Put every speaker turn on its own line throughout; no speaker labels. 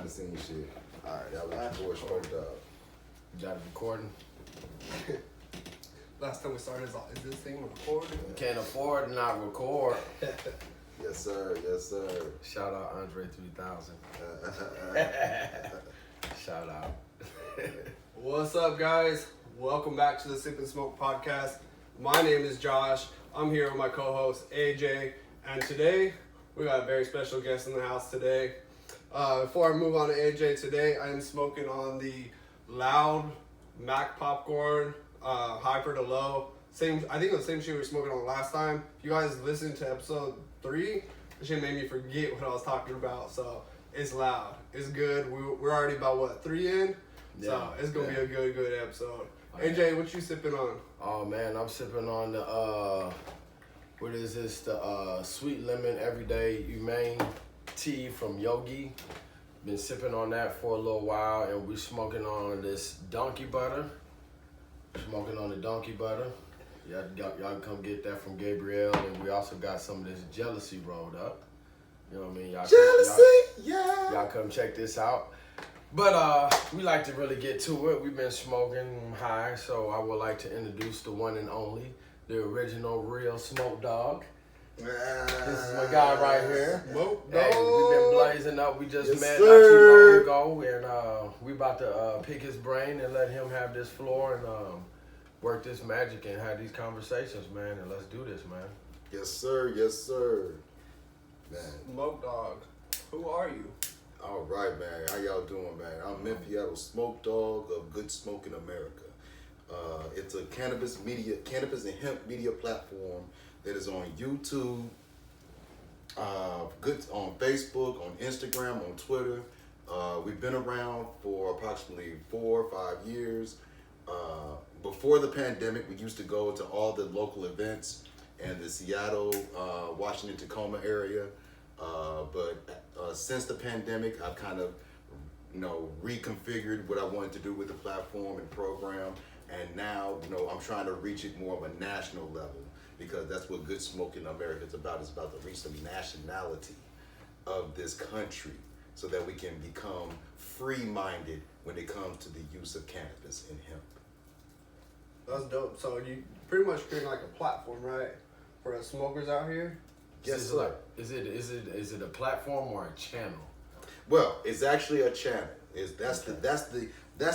the scenes shit. Alright, that was your boy Smokedawg.
You got it recording?
Last time we started, is this thing recording?
You can't afford to not record.
Yes, sir. Yes, sir.
Shout out Andre 3000. Shout out.
What's up, guys? Welcome back to the Sip and Smoke podcast. My name is Josh. I'm here with my co-host AJ, and today we got a very special guest in the house today. Before I move on to AJ, today I am smoking on the Loud Mac Popcorn, Hyper to Low. Same, I think it was the same shit we were smoking on last time. If you guys listened to episode 3, it shit made me forget what I was talking about. So it's loud, it's good. We're already about 3 in, so it's gonna be a good episode. AJ, what you sipping on?
Oh man, I'm sipping on the what is this? The sweet lemon everyday humane tea from Yogi. Been sipping on that for a little while, and we smoking on this donkey butter. Smoking on the donkey butter. Y'all can come get that from Gabriel, and we also got some of this jealousy rolled up. You know what I mean? Y'all come check this out. But we like to really get to it. We've been smoking high, so I would like to introduce the one and only, the original real Smokedawg. This is my guy right here. Hey, we've been blazing up. We just met not too long ago, and we about to pick his brain and let him have this floor and work this magic and have these conversations, man. And let's do this, man.
Yes, sir. Yes, sir. Man.
Smokedawg. Who are you?
All right, man. How y'all doing, man? I'm Mempheattle Smokedawg of Good Smoke in America. It's a cannabis and hemp media platform that is on YouTube, good on Facebook, on Instagram, on Twitter. We've been around for approximately 4 or 5 years. Before the pandemic, we used to go to all the local events in the Seattle, Washington, Tacoma area. But since the pandemic, I've kind of, reconfigured what I wanted to do with the platform and program. And now, I'm trying to reach it more of a national level, because that's what Good Smoke in America is about. It's about to reach the nationality of this country so that we can become free-minded when it comes to the use of cannabis and hemp.
That's dope. So you pretty much creating like a platform, right, for us smokers out here?
Yes, sir.
Is it a platform or a channel?
Well, it's actually a channel. That's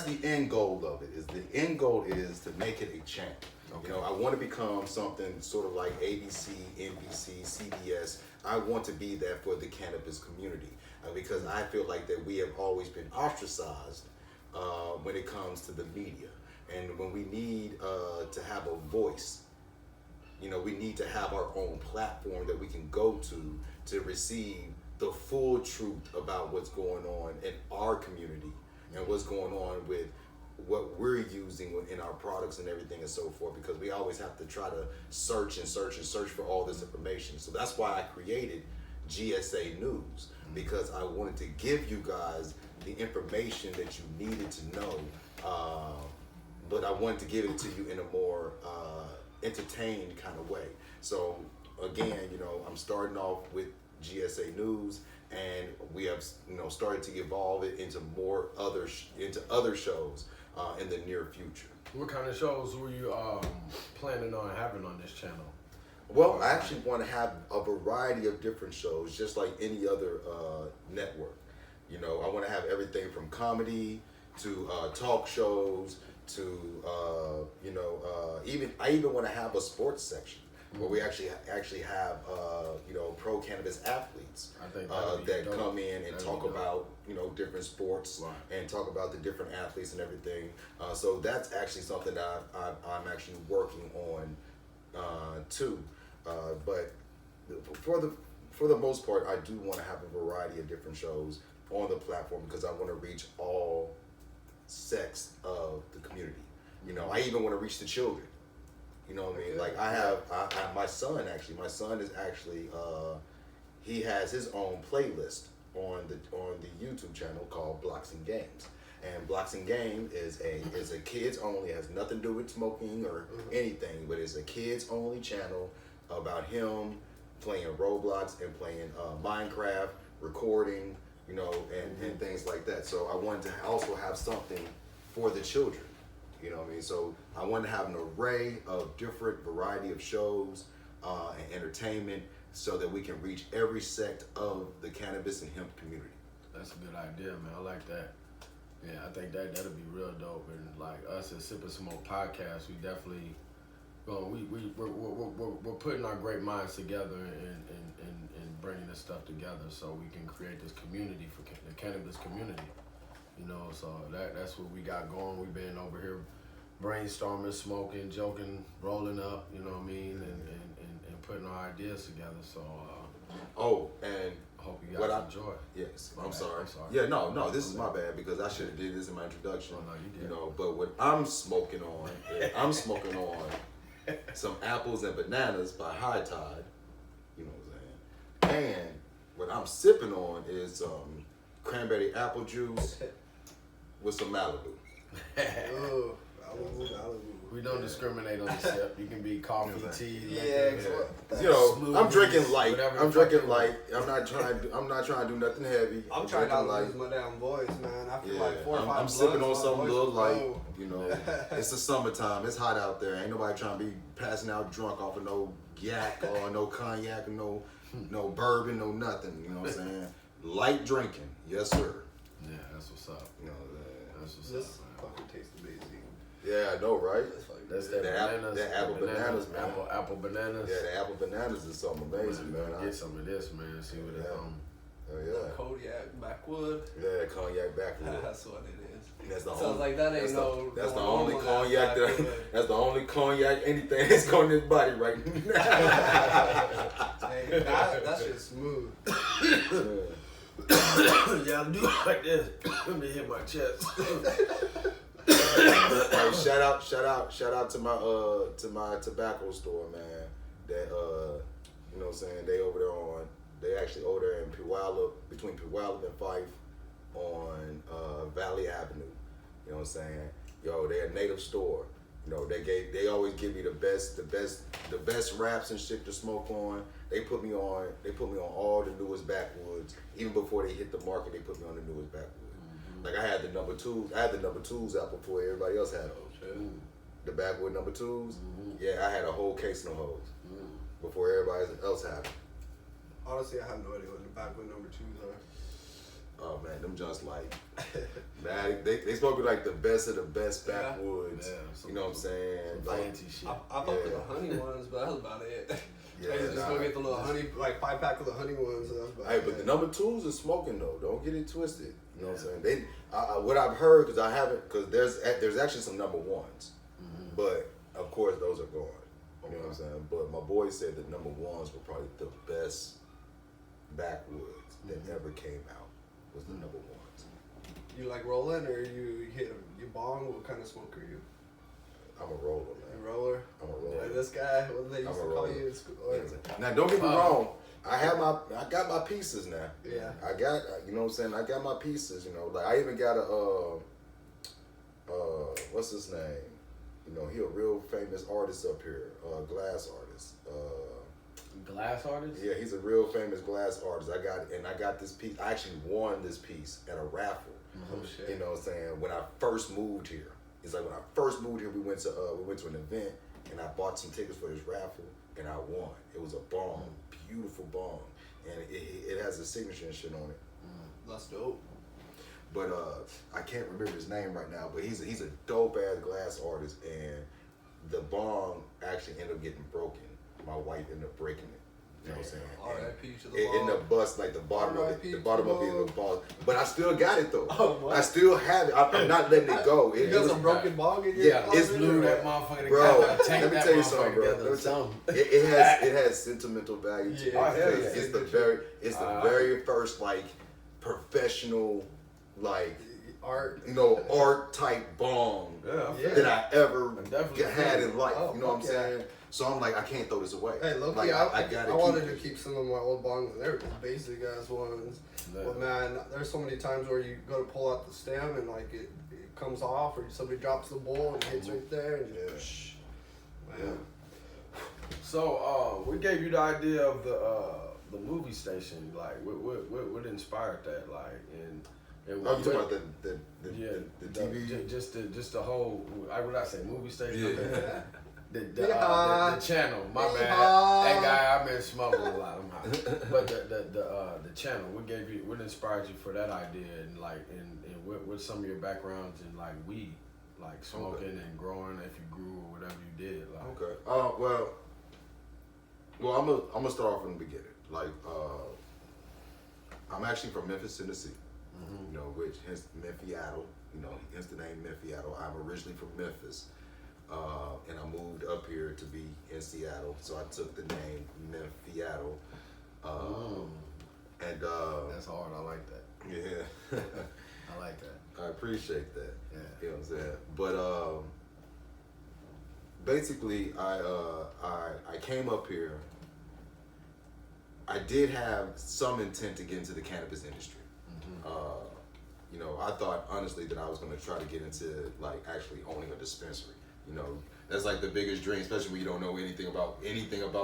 the end goal of it. The end goal is to make it a channel. Okay. I want to become something sort of like ABC, NBC, CBS. I want to be that for the cannabis community, because I feel like that we have always been ostracized when it comes to the media. And when we need to have a voice, we need to have our own platform that we can go to receive the full truth about what's going on in our community and what's going on with what we're using in our products and everything and so forth, because we always have to try to search for all this information. So that's why I created GSA News, because I wanted to give you guys the information that you needed to know, but I wanted to give it to you in a more entertained kind of way. So again, I'm starting off with GSA News, and we have started to evolve it into other shows in the near future.
What kind of shows were you planning on having on this channel?
Well, I actually want to have a variety of different shows, just like any other network. I want to have everything from comedy to talk shows to I even want to have a sports section where we actually have pro cannabis athletes that come in and talk about different sports and talk about the different athletes and everything. So that's actually something that I'm actually working on too. But for the most part, I do want to have a variety of different shows on the platform, because I want to reach all sects of the community. I even want to reach the children. You know what I mean? Like I have my son is actually he has his own playlist on the YouTube channel called Blocks and Games. And Blocks and Game is a kids only, has nothing to do with smoking or anything, but it's a kids only channel about him playing Roblox and playing Minecraft, recording, you know, and things like that. So I wanted to also have something for the children, you know what I mean? So I wanted to have an array of different variety of shows and entertainment so that we can reach every sect of the cannabis and hemp community.
That's a good idea, man. I like that. Yeah, I think that'll be real dope. And like us at Sip and Smoke Podcast, we definitely we're putting our great minds together and bringing this stuff together so we can create this community for the cannabis community. You know, so that's what we got going. We've been over here brainstorming, smoking, joking, rolling up. You know what I mean, and putting our ideas together. So.
And
hope you guys enjoy.
Yes, I'm sorry. Yeah, no, this is my bad because I should have did this in my introduction.
Oh, no, you did.
You know, but what I'm smoking on, some apples and bananas by High Tide. You know what I'm saying? And what I'm sipping on is cranberry apple juice with some Malibu.
Oh,
we don't discriminate on the sip. You can be coffee, tea,
yeah.
You know,
smoothies,
I'm drinking light. I'm drinking
light.
light. I'm not trying to do nothing heavy.
I'm trying not to lose my damn voice, man. After like 4 or 5
I'm sipping on
blunts, my
something a
voice
little
is
light.
low.
You know, it's the summertime. It's hot out there. Ain't nobody trying to be passing out drunk off of no yak or no cognac or no bourbon, no nothing. You know what I'm saying? Light drinking, yes sir.
Yeah, that's what's up.
You know,
That's what's
This
up.
fucking tastes amazing.
yeah, I know, right?
That's that bananas.
That apple bananas, man.
Apple bananas.
Yeah, the apple bananas is something amazing, man.
Get some of this, man. See what it's on.
Oh yeah.
Kodiak backwood.
Yeah, cognac backwood.
That's what it is.
That's the
Sounds
only,
like that ain't
that's the
no
only
normal
cognac
backwood.
that's the only cognac anything that's going in his body right now.
Hey, that shit's smooth.
Yeah, I'm doing like this. Let me hit my chest.
Hey, shout out to my tobacco store, man. That you know what I'm saying, they actually over there in Puyallup, between Puyallup and Fife on Valley Avenue. You know what I'm saying? Yo, they're a native store. You know, they always give me the best wraps and shit to smoke on. They put me on all the newest backwoods. Even before they hit the market, they put me on the newest backwoods. Like I had the number twos out before everybody else had those. The backwood number twos. Yeah, I had a whole case of them hoes before everybody else had them.
Honestly, I have no idea what the backwood number 2s are.
Oh man, them just like, man, they smoke with like the best of the best backwoods.
Yeah,
you know what I'm saying?
Some
Like,
fancy shit.
I fucked with the honey ones, but that was about it.
Yeah,
I used to just go get the little honey, like 5-pack of the honey ones. And that was about
hey,
it.
but the number twos is smoking though. Don't get it twisted. You know what I'm saying? What I've heard, because I haven't, because there's actually some number ones, but of course those are gone. You know what I'm saying? But my boy said the number ones were probably the best backwoods that ever came out. Was the number ones.
You like rolling or you bong? What kind of smoker are you?
I'm a roller,
A
man.
roller?
I'm a roller.
Like this guy, what they used
I'm
to
a
call
roller.
you in school? Or,
Now don't get me wrong. I got my pieces now.
Yeah.
I got, you know what I'm saying? I got my pieces, you know. Like I even got a what's his name? You know, he a real famous artist up here, glass artist.
Glass artist?
Yeah, he's a real famous glass artist. I got this piece. I actually won this piece at a raffle.
Oh shit.
You know what I'm saying? When I first moved here. It's like when I first moved here, we went to an event and I bought some tickets for this raffle and I won. It was a bomb, beautiful bomb, and it has a signature and shit on it.
That's dope.
But I can't remember his name right now. But he's a dope ass glass artist, and the bong actually ended up getting broken. My wife ended up breaking it. You know what I'm saying?
R.I.P. to the
It ended
bong.
up bust like the bottom of it.
R.I.P.
The bottom of it
to
was ball. But I still got it though.
Oh, what?
I still have it. I'm not letting it go.
You
It
got
was,
some broken bong in your
Yeah,
closet?
it's
Glue
or
that
what?
motherfucker
Bro,
together. Tape
let me
that
tell you
motherfucker
something, bro.
together or something.
It has sentimental value to it.
Yeah,
Oh, hell
Because
yeah.
it's the very first like professional like
Art.
art type bong
Yeah.
that I ever
I definitely
had
feel
in life.
Oh,
you know what I'm
fuck yeah.
saying? So I'm like, I can't throw this away.
Hey, low
like,
key, I
gotta
wanted to
it.
keep some of my old bongs, and they were just basic ass ones.
Yeah.
But man, there's so many times where you go to pull out the stem and like it comes off, or somebody drops the bowl and it hits right there. And
Yeah.
man.
So we gave you the idea of the the movie station, like what inspired that, like, and
Oh, you talking about the TV?
Just the whole, what I say, movie station.
Yeah.
The channel. My bad. Hey guy, I've been smoking a lot. I'm high. But the channel. What inspired you for that idea, and like, and what some of your backgrounds in like weed, like smoking and growing, if you grew or whatever you did. Like.
Okay. Well, I'm gonna start off from the beginning. Like, I'm actually from Memphis, Tennessee. You know, which hence Mempheattle. You know, hence the name Mempheattle. I'm originally from Memphis, and I moved up here to be in Seattle, so I took the name Mempheattle. And
that's hard. I like that.
Yeah.
I like that.
I appreciate that.
Yeah.
You know what I'm saying? But basically, I came up here. I did have some intent to get into the cannabis industry. You know, I thought honestly that I was going to try to get into like actually owning a dispensary. You know, that's like the biggest dream, especially when you don't know anything about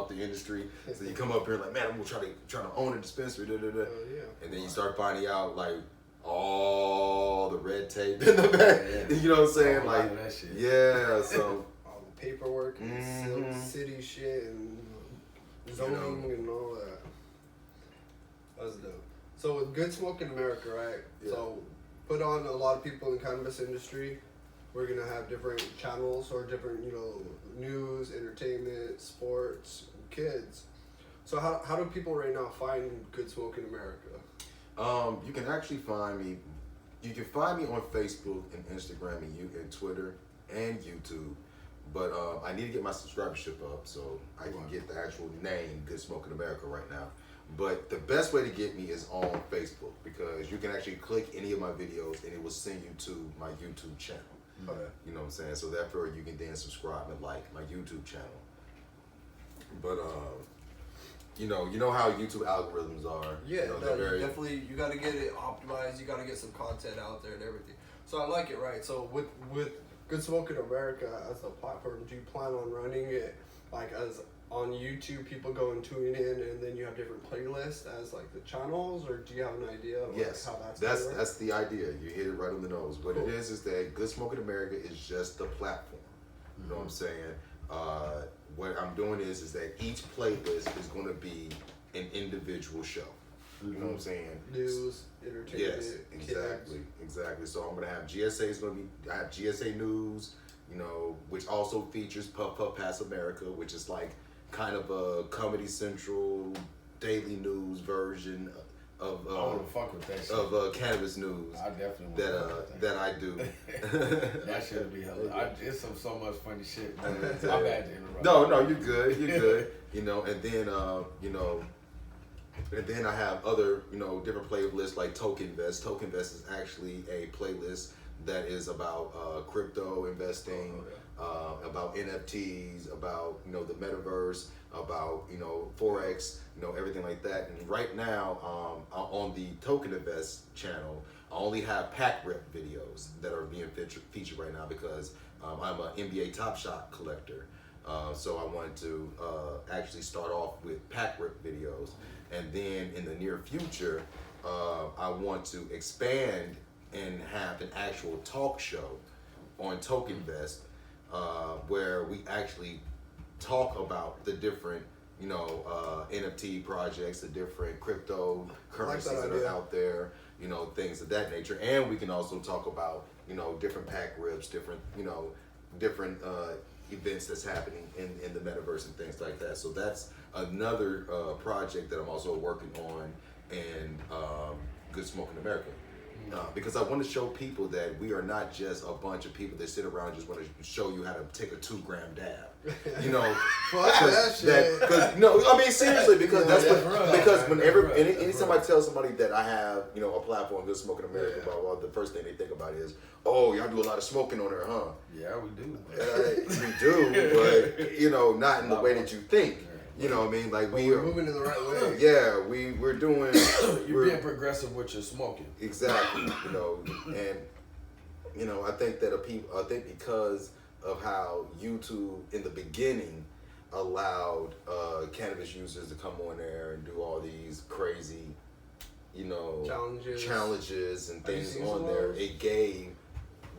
the industry. So you come up here like, man, I'm gonna try to own a dispensary. Yeah. And then you start finding out like all the red tape in the back. Yeah. You know what I'm saying? Like, that shit. Yeah. So
all the paperwork and city shit and zoning and all that. That's dope. So with Good Smoke in America, right?
Yeah.
So put on a lot of people in the cannabis industry. We're gonna have different channels or different, you know, news, entertainment, sports, kids. So how do people right now find Good Smoke in America?
You can actually find me. You can find me on Facebook and Instagram and Twitter and YouTube. But I need to get my subscribership up so I can get the actual name Good Smoke in America right now. But the best way to get me is on Facebook because you can actually click any of my videos and it will send you to my YouTube channel.
Okay.
You know what I'm saying? So therefore you can then subscribe and like my YouTube channel. But you know how YouTube algorithms are.
Yeah,
you know,
definitely you gotta get it optimized, you gotta get some content out there and everything. So I like it, right? So with Good Smoke in America as a platform, do you plan on running it like as on YouTube, people go and tune in, and then you have different playlists as like the channels, or do you have an idea of
yes,
like, how
that's the idea. You hit it right on the nose. What it is that Good Smoke in America is just the platform. You know what I'm saying? What I'm doing is that each playlist is going to be an individual show. You know what I'm saying?
News, entertainment.
Yes, exactly. So I'm gonna have I have GSA News, you know, which also features Puff Puff Pass America, which is like kind of a Comedy Central daily news version of
I wanna fuck with that shit.
of cannabis news.
I definitely
that I do.
That should be hilarious. It's so much funny shit. My bad to interrupt.
No, you're good. You know, and then and then I have other, you know, different playlists like Tokenvest. Tokenvest is actually a playlist that is about crypto investing, about NFTs, about, you know, the metaverse, about, you know, Forex, you know, everything like that. And right now, on the Tokenvest channel, I only have pack rip videos that are being featured right now because I'm an NBA Top Shot collector. So I wanted to actually start off with pack rip videos. And then in the near future, I want to expand and have an actual talk show on Tokenvest, where we actually talk about the different, you know, NFT projects, the different cryptocurrencies that are out there, you know, things of that nature. And we can also talk about, you know, different pack rips, different events that's happening in the metaverse and things like that. So that's another project that I'm also working on in Good Smoke in America. Because I want to show people that we are not just a bunch of people that sit around and just want to show you how to take a 2-gram dab. You know, because no, I mean seriously, because anytime I tell somebody that I have, you know, a platform, Good Smoke in America, blah, blah, the first thing they think about is, oh, y'all do a lot of smoking on there, huh?
Yeah, we do.
We do, but you know, not in the way that you think. You know what I mean? Like
we're moving in the right way.
Yeah, we're doing.
You're being progressive with your smoking.
Exactly. You know, and you know, I think that because of how YouTube in the beginning allowed cannabis users to come on there and do all these crazy, challenges and
Have you
things
seen
on
some of
there.
those?
It gave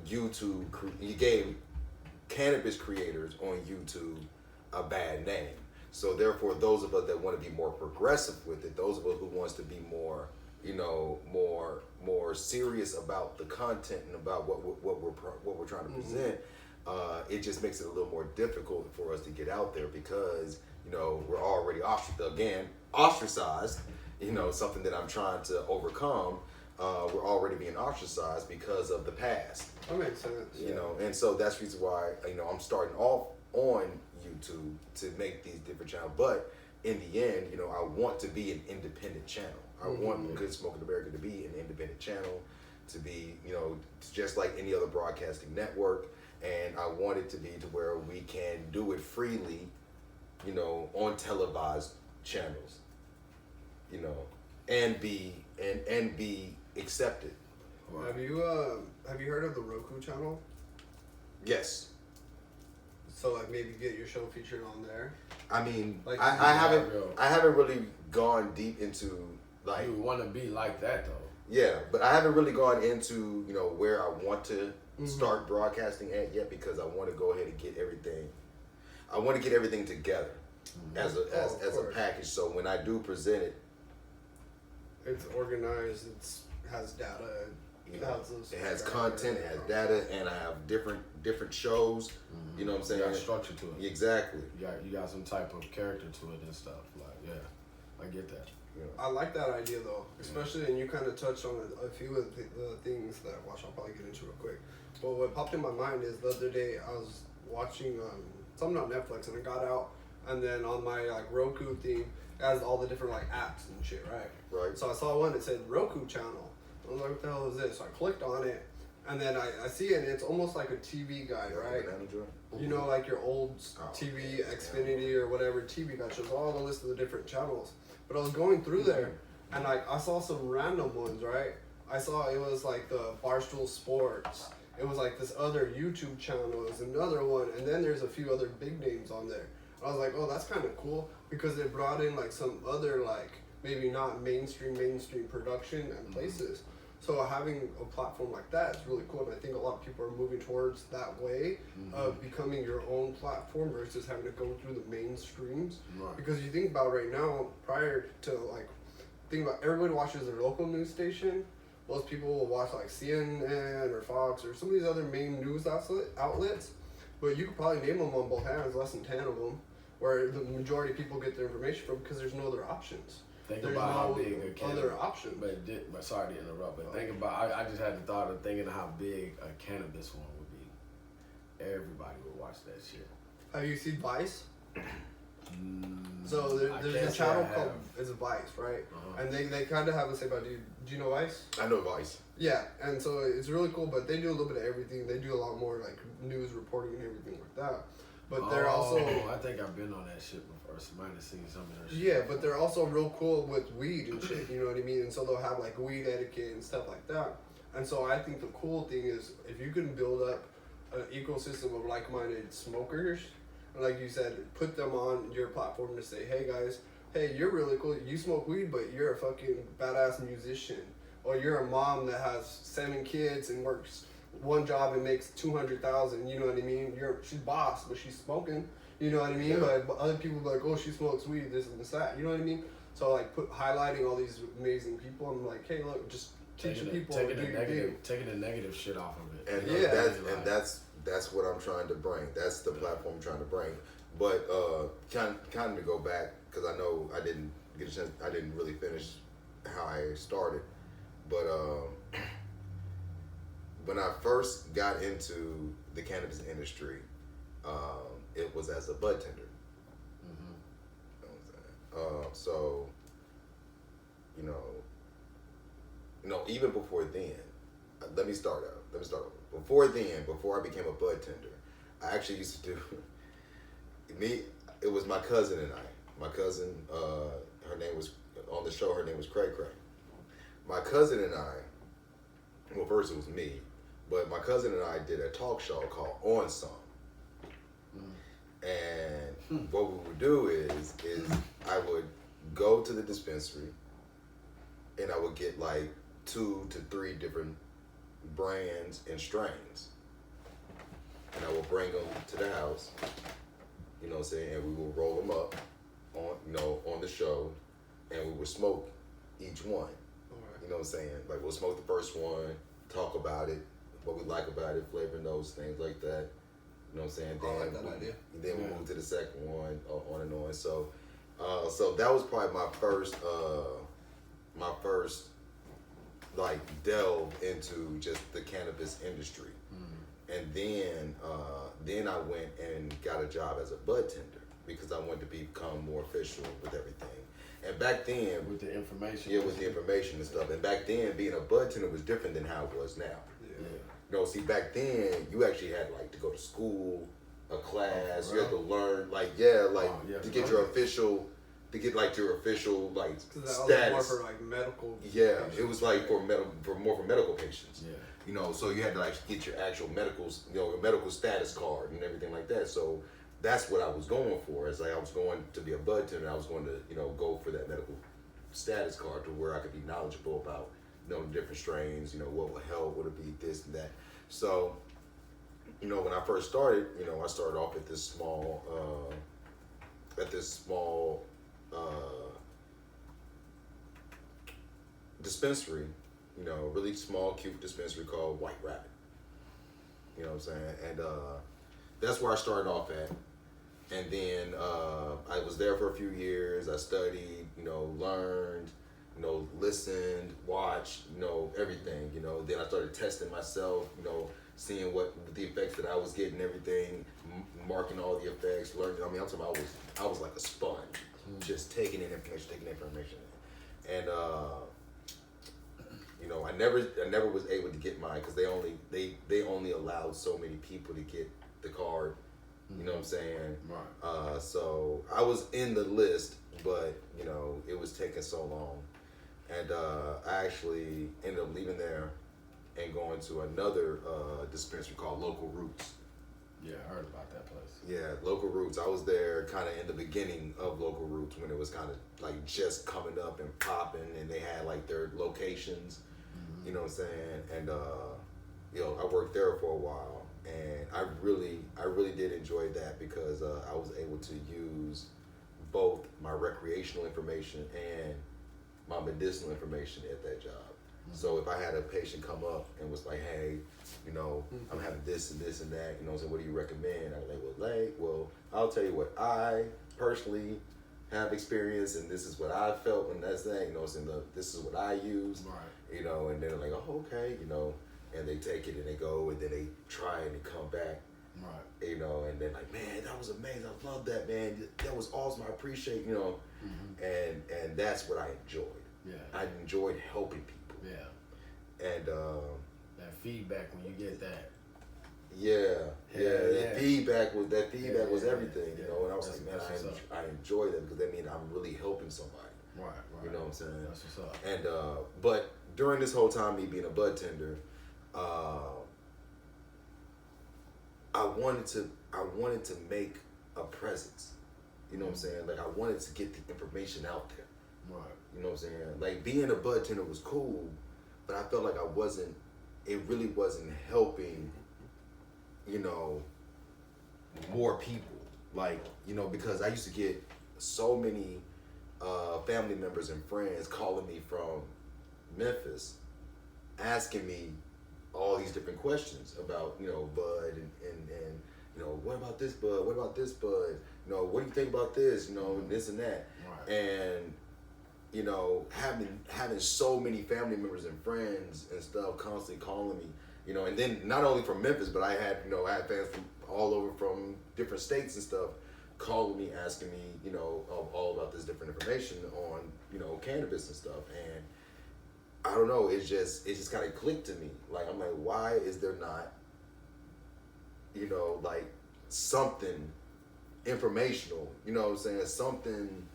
it gave cannabis creators on YouTube a bad name. So therefore, those of us that want to be more progressive with it, those of us who wants to be more, more serious about the content and about what we're trying to present, it just makes it a little more difficult for us to get out there because we're already ostracized. Something that I'm trying to overcome. We're already being ostracized because of the past.
That makes sense.
And so that's the reason why I'm starting off on YouTube to make these different channels. But in the end, I want to be an independent channel. I want Good Smoking America to be an independent channel, to be just like any other broadcasting network, and I want it to be to where we can do it freely, on televised channels, and be accepted.
Wow. Have you heard of the Roku channel?
Yes.
So like maybe get your show featured on there.
I mean,
Like,
I haven't really gone deep into like.
You want to be like that though.
Yeah, but I haven't really gone into where I want to start broadcasting at yet because I want to go ahead and get everything. I want to get everything together as a package. So when I do present it,
it's organized. Has data.
It has content, it has data, and I have different shows. You know what I'm saying?
You got structure to it.
Exactly.
You got some type of character to it and stuff. Like, yeah, I get that.
Yeah.
I like that idea though, especially, and you kind of touched on a few of the things that I'll probably get into real quick. But what popped in my mind is the other day I was watching something on Netflix and I got out, and then on my like Roku theme it has all the different like apps and shit, right?
Right.
So I saw one that said Roku channel. I was like, what the hell is this? So I clicked on it, and then I see it, and it's almost like a TV guide, right? Like your old TV, Xfinity or whatever TV guide shows all the list of the different channels. But I was going through there, and like I saw some random ones, right? I saw it was like the Barstool Sports. It was like this other YouTube channel. It was another one, and then there's a few other big names on there. I was like, oh, that's kind of cool because it brought in like some other like maybe not mainstream production and places. So having a platform like that is really cool, and I think a lot of people are moving towards that way of becoming your own platform versus having to go through the mainstreams.
Right.
Because you think about right now, prior to like, think about everybody watches their local news station. Most people will watch like CNN or Fox or some of these other main news outlets, but you could probably name them on both hands, less than 10 of them, where the majority of people get their information from because there's no other options.
Think
There's
about how
no
big a cannabis.
other option.
But sorry to interrupt. But think about. I just had the thought of thinking of how big a cannabis one would be. Everybody would watch that shit.
Have you seen Vice? So there's a channel called it's Vice, right? And they kind of have the same idea. Do you know Vice?
I know Vice.
Yeah, and so it's really cool. But they do a little bit of everything. They do a lot more like news reporting and everything like that. But they're also.
I think I've been on that shit before. So I might have seen some of their shit.
Yeah, but they're also real cool with weed and shit. You know what I mean? And so they'll have like weed etiquette and stuff like that. And so I think the cool thing is if you can build up an ecosystem of like-minded smokers, like you said, put them on your platform to say, hey guys, hey, you're really cool. You smoke weed, but you're a fucking badass musician. Or you're a mom that has 7 kids and works one job and makes $200,000. You know what I mean? She's boss, but she's smoking. You know what I mean?
Yeah.
But other people be like, oh, she smokes weed, this and this, that. You know what I mean? So like highlighting all these amazing people, I'm like, hey, look, just teaching people
taking the negative shit off of it.
And that's what I'm trying to bring. That's the platform I'm trying to bring. But kind of to go back because I know I didn't get a chance. I didn't really finish how I started. But when I first got into the cannabis industry, it was as a bud tender. So, even before then, let me start over. Before then, before I became a bud tender, I actually used to do it was my cousin and I. My cousin, her name was, on the show, her name was Cray Cray. My cousin and I, well, first it was me, but my cousin and I did a talk show called On Some. And what we would do is I would go to the dispensary and I would get like 2 to 3 different brands and strains. And I would bring them to the house, you know what I'm saying, and we would roll them up on, you know, on the show, and we would smoke each one. You know what I'm saying? Like we'll smoke the first one, talk about it, what we like about it, flavoring those things like that. You know what I'm saying?
I like that idea.
Then we move to the second one, on and on. So, so that was probably my first like delve into just the cannabis industry. And then I went and got a job as a bud tender because I wanted to become more official with everything. And back then,
with the information.
Yeah, with the information and stuff. And back then, being a bud tender was different than how it was now.
Yeah.
You know, see, back then, you actually had like to go to school, a class. You had to learn, like, to get your official, like
Because
status.
that was more for like medical.
Yeah,
patients.
it was like for medical patients.
Yeah.
You know, so you had to like get your actual medical status card and everything like that. So that's what I was going for. It's like I was going to be a bud tender. I was going to, you know, go for that medical status card to where I could be knowledgeable about, you know, the different strains, you know, what would help, would it be this and that. So, you know, when I first started, you know, I started off at this small dispensary, you know, really small, cute dispensary called White Rabbit. You know what I'm saying? And that's where I started off at. And then I was there for a few years. I studied, you know, learned, you know, listened, watched, you know, everything, you know. Then I started testing myself, you know, seeing what the effects that I was getting, everything, marking all the effects, learning. I mean, I'm talking about I was like a sponge, just taking in information. And you know, I never was able to get mine because they only allowed so many people to get the card. You know what I'm saying?
Right.
So I was in the list, but you know, it was taking so long, and I actually ended up leaving there and going to another dispensary called Local Roots.
Yeah, I heard about that place.
Yeah, Local Roots. I was there kind of in the beginning of Local Roots when it was kind of like just coming up and popping, and they had like their locations. You know what I'm saying? And you know, I worked there for a while, and I really did enjoy that because I was able to use both my recreational information and my medicinal information at that job. So if I had a patient come up and was like, hey, you know, I'm having this and this and that, you know, so what do you recommend? I was like, well, I'll tell you what I personally have experienced, and this is what I felt when that's that, you know, so this is what I use,
Right.
you know, and they're like, oh, okay, you know, and they take it and they go and then they try and they come back,
Right.
you know, and they're like, man, that was amazing, I love that, man, that was awesome, I appreciate, you know, and that's what I enjoyed.
Yeah.
I enjoyed helping people.
Yeah.
And
That feedback when you get that.
that feedback was everything, you
yeah.
know. And I was
That's-
like, man,
that's what's up.
I enjoy that because that means I'm really helping somebody.
Right.
You know what I'm saying?
That's what's up.
And but during this whole time, me being a bud tender, I wanted to make a presence. You know what I'm saying? Like I wanted to get the information out there.
Right.
You know what I'm saying? Like being a bud tender was cool, but I felt like it really wasn't helping, you know, more people. Like, you know, because I used to get so many family members and friends calling me from Memphis, asking me all these different questions about, you know, bud and you know, what about this bud? What about this bud? You know, what do you think about this? You know, and this and that.
Right.
And you know, having so many family members and friends and stuff constantly calling me, you know, and then not only from Memphis, but I had fans from all over from different states and stuff calling me, asking me, you know, all about this different information on, you know, cannabis and stuff. And I don't know, it just kind of clicked to me. Like, I'm like, why is there not, you know, like something informational, you know what I'm saying? Something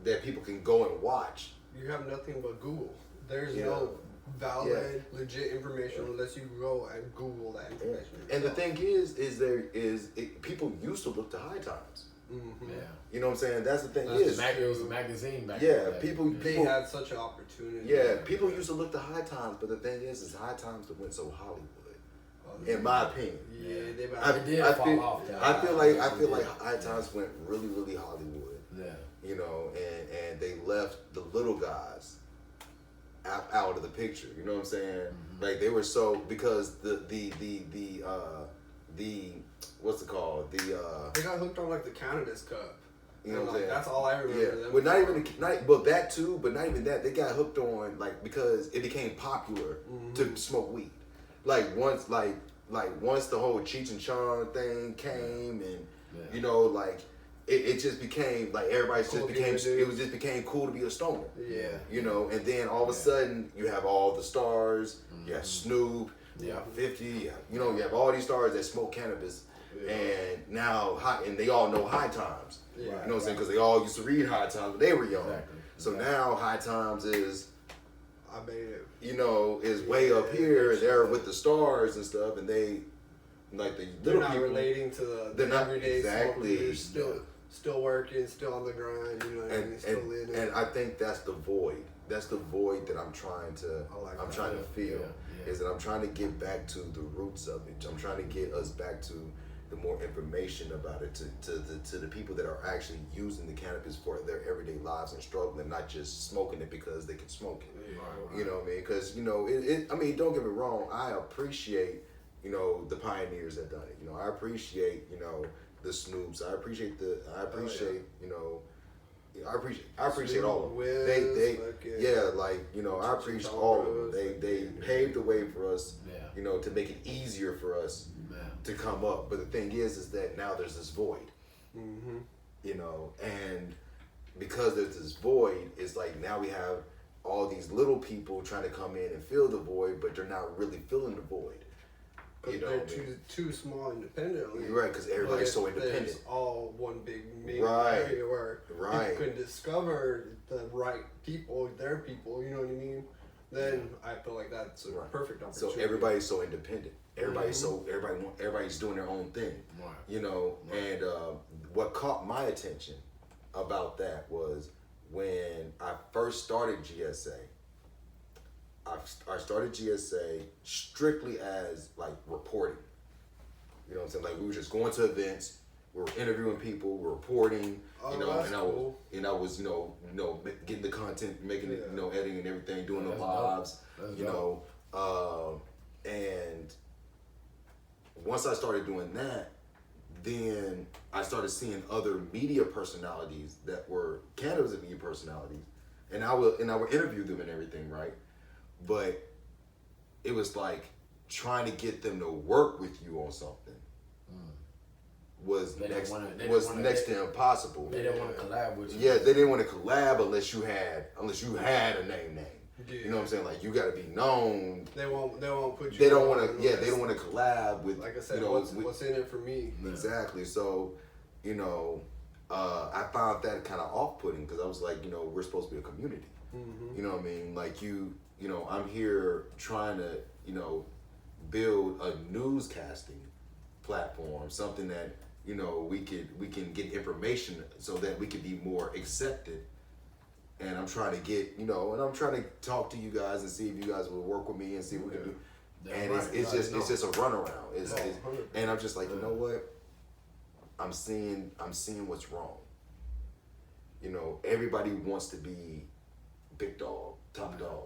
that people can go and watch.
You have nothing but Google. There's
Yeah.
no valid, legit information unless you go and Google that information.
And the thing is people used to look to High Times.
Yeah.
You know what I'm saying? That's the thing.
It was a magazine back
Yeah,
in the day.
people
They had such an opportunity.
Yeah, people used to look to High Times, but the thing is High Times went so Hollywood. In my opinion.
Yeah, they
did fall off.
I feel like High Times went really, really Hollywood.
Yeah.
You know, and they left the little guys out of the picture. You know what I'm saying?
Mm-hmm.
Like they were so because the what's it called?
They got hooked on like the cannabis cup.
You know what I'm saying?
That's all I remember.
Yeah,
them
but not even but that too. But not even that. They got hooked on like because it became popular to smoke weed. Like once the whole Cheech and Chong thing came and you know like it just became like everybody
Cool
just became cool to be a stoner.
Yeah.
You know, and then all of a sudden you have all the stars. You have Snoop. You have 50. You have all these stars that smoke cannabis.
Yeah.
And now, and they all know High Times.
Yeah.
You know what I'm saying? Because they all used to read High Times when they were young.
Exactly.
So now High Times is,
I made it.
is way up here. And they're with the stars and stuff. And they, like the
They're
little
not
people.
relating to the
They're not
everyday
exactly.
smokers. Still working, still on the grind. You know what I mean? Still in it.
And I think that's the void. That's the void that I'm trying to.
I like
trying to feel.
Yeah.
Is that I'm trying to get back to the roots of it. I'm trying to get us back to the more information about it to the people that are actually using the cannabis for their everyday lives and struggling, not just smoking it because they can smoke it.
Right.
You know what I mean? Because I mean, don't get me wrong. I appreciate the pioneers that done it. I appreciate the Snoops. I appreciate I appreciate all of them. They I appreciate all of them. They paved the way for us, to make it easier for us to come up. But the thing is that now there's this void, and because there's this void, it's like now we have all these little people trying to come in and fill the void, but they're not really filling the void.
They're too small independently.
You're right, because everybody's so independent.
There's all one big main
Right.
area where
Right.
you can discover the right people, their people. You know what I mean? Then I feel like that's a
Right.
perfect opportunity.
So everybody's so independent. Everybody's doing their own thing.
Right.
And what caught my attention about that was when I first started GSA. I started GSA strictly as like reporting. You know what I'm saying? Like we were just going to events, we were interviewing people, we were reporting.
That's cool.
I was getting the content, making it, editing and everything, doing the
That's
lives.
dope.
And once I started doing that, then I started seeing other media personalities that were cannabis media personalities, and I would interview them and everything, right? But it was like trying to get them to work with you on something was next to impossible.
They didn't want to collab with you.
Yeah, they didn't want to collab unless you had a name.
Yeah.
You know what I'm saying? Like you got to be known.
They won't put you.
They don't want to.
on
Yeah, they don't want to collab with.
Like I said, what's in it for me?
Exactly. So, I found that kind of off-putting because I was like, we're supposed to be a community. You know what I mean? Like I'm here trying to, build a newscasting platform, something that, we can get information so that we can be more accepted. And I'm trying to get, and I'm trying to talk to you guys and see if you guys will work with me and see what we can do. And it's just a runaround. And I'm just like, you know what? I'm seeing what's wrong. Everybody wants to be big dog, top dog.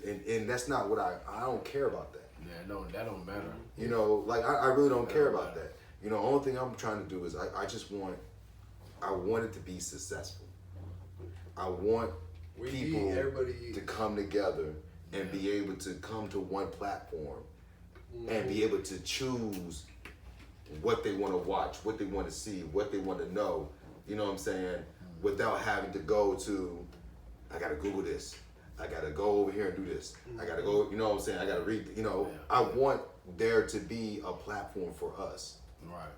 And that's not what I don't care about that.
Yeah, no, that don't matter.
I really don't care about that. The only thing I'm trying to do is I want it to be successful. I want people to come together and be able to come to one platform and be able to choose what they want to watch, what they want to see, what they want to know. You know what I'm saying? Without having to go to, I gotta Google this. I gotta go over here and do this. I gotta go, you know what I'm saying? I gotta read, I want there to be a platform for us.
Right.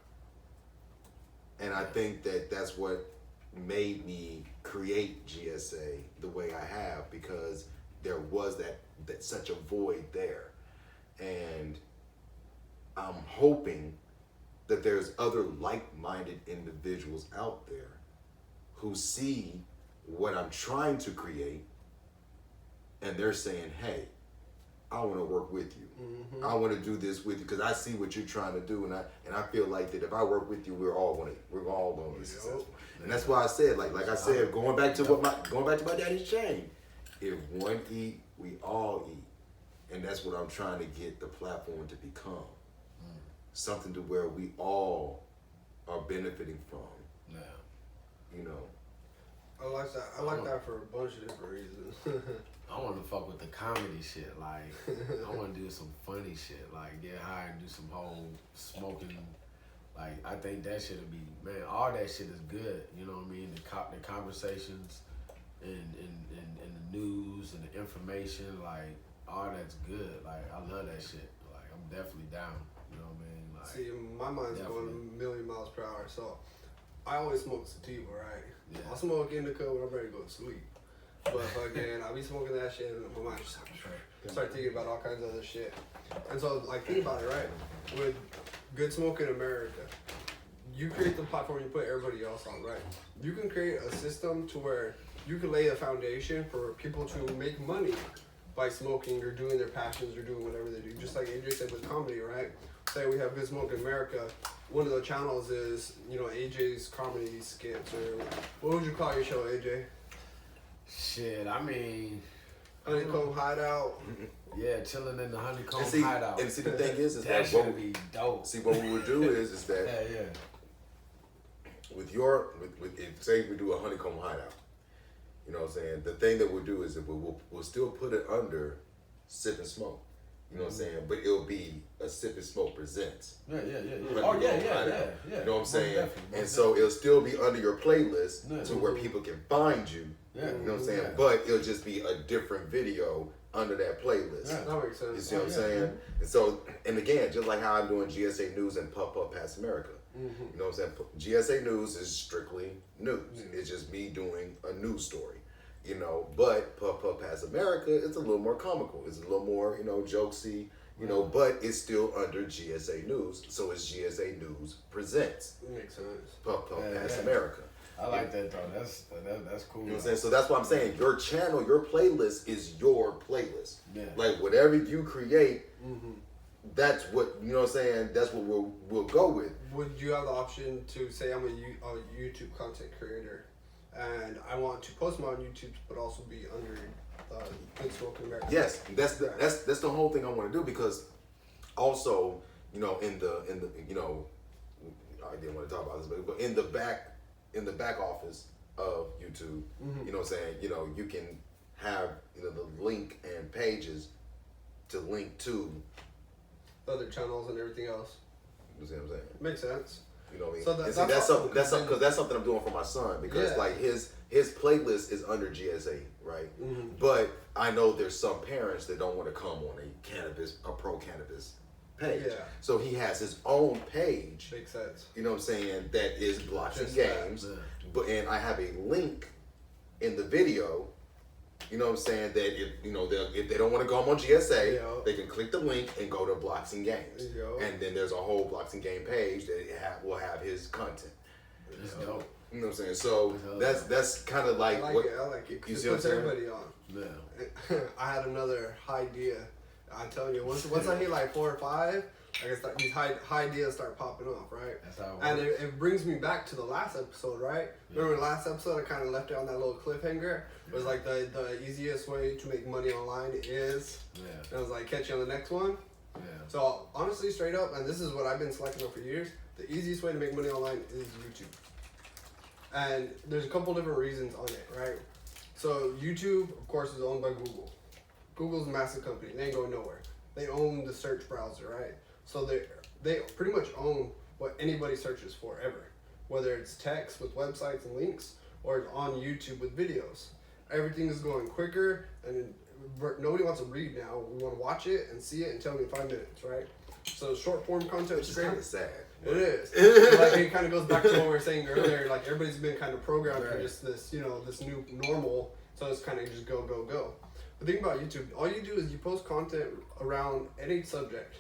And I think that's what made me create GSA the way I have, because there was that such a void there. And I'm hoping that there's other like-minded individuals out there who see what I'm trying to create, and they're saying, "Hey, I want to work with you. I want to do this with you because I see what you're trying to do, and I feel like that if I work with you, we're all going to be successful." And that's why I said, like I said, going back to my daddy's chain. If one eat, we all eat, and that's what I'm trying to get the platform to become. Something to where we all are benefiting from.
Yeah.
You know.
I like that. I like that for a bunch of different reasons.
I want to fuck with the comedy shit. Like, I want to do some funny shit. Like, get high and do some whole smoking. Like, I think that shit would be, man, all that shit is good. You know what I mean? The conversations and the news and the information, like, all that's good. Like, I love that shit. Like, I'm definitely down. You know what I mean? Like,
See, my mind's going a million miles per hour, so I always smoke sativa, right?
Yeah.
I'll smoke indica when I'm ready to go to sleep. But again, I'll be smoking that shit and my mind just start thinking about all kinds of other shit. And so, like, think about it, right? With Good Smoke in America, you create the platform, you put everybody else on, right? You can create a system to where you can lay a foundation for people to make money by smoking or doing their passions or doing whatever they do. Just like AJ said with comedy, right? Say we have Good Smoke in America. One of the channels is, AJ's comedy skits, or what would you call your show, AJ?
shit, I mean...
Honeycomb Hideout.
Yeah, chilling in the honeycomb
And see,
hideout.
and see, the thing is
that
that
should
what
be dope.
See, what we would do is that
Yeah.
with if, say we do a honeycomb hideout, you know what I'm saying? The thing that we'll do is that we'll still put it under Sip and Smoke. You know what I'm saying? But it'll be a Sip and Smoke Presents.
Yeah.
Honeycomb
Oh, yeah.
You know what I'm saying?
Definitely.
And so it'll still be under your playlist
Yeah.
to where people can find you.
Yeah.
You know what I'm saying?
Yeah.
But it'll just be a different video under that playlist.
Yeah.
That makes sense.
You see what I'm saying? And so, and again, just like how I'm doing GSA News and Puff Puff Pass America. You know what I'm saying? GSA News is strictly news. It's just me doing a news story. You know, but Puff Puff Pass America, it's a little more comical. It's a little more, jokesy, but it's still under GSA News. So it's GSA News Presents.
Makes sense.
Puff Puff Pass
Yeah.
America.
I like that, though. That's cool.
You know what I'm saying? So that's what I'm saying. Your channel, your playlist is your playlist.
Yeah.
Like whatever you create, that's what, you know what I'm saying? That's what we'll go with.
Would you have the option to say I'm a YouTube content creator and I want to post my on YouTube but also be under Good Smoke in America?
Yes, that's the whole thing I want to do, because also, in the I didn't want to talk about this, but in the back office of YouTube, you know what I'm saying, you can have the link and pages to link to
Other channels and everything else.
you see what I'm saying?
Makes sense.
You know what I mean?
So
And see, that's something because that's something I'm doing for my son, because
Yeah.
like his playlist is under GSA, right? But I know there's some parents that don't want to come on a pro cannabis page.
Yeah.
So he has his own page.
Makes sense.
You know what I'm saying? That is blocks and
Just that,
games.
yeah.
And I have a link in the video. You know what I'm saying? That if they don't want to go on GSA,
Yeah.
they can click the link and go to Blocks and Games.
Yeah.
And then there's a whole Blocks and Game page that will have his content.
It's dope.
You know what I'm saying? So that's kind of like
I
what
like it. 'Cause
you
it
see what I'm
puts
saying?
everybody on.
Yeah.
I had another idea. I'm telling you, once I hit like 4 or 5, these high ideas start popping off, right?
That's how it
And
works.
it brings me back to the last episode, right? Remember the last episode, I kind of left it on that little cliffhanger. It was like the easiest way to make money online is.
Yeah.
And I was like, catch you on the next one.
Yeah.
So honestly, straight up, and this is what I've been selecting on for years, the easiest way to make money online is YouTube. And there's a couple different reasons on it, right? So YouTube, of course, is owned by Google. Google's a massive company. They ain't going nowhere. They own the search browser, right? So they pretty much own what anybody searches for ever, whether it's text with websites and links or it's on YouTube with videos. Everything is going quicker, and nobody wants to read now. We want to watch it and see it and tell me in 5 minutes, right? So short form content
which
is
is
great.
kind of sad.
It is. Like it kind of goes back to what we were saying earlier. Like everybody's been kind of programmed for
Right.
just this, this new normal. So it's kind of just go. The thing about YouTube, all you do is you post content around any subject.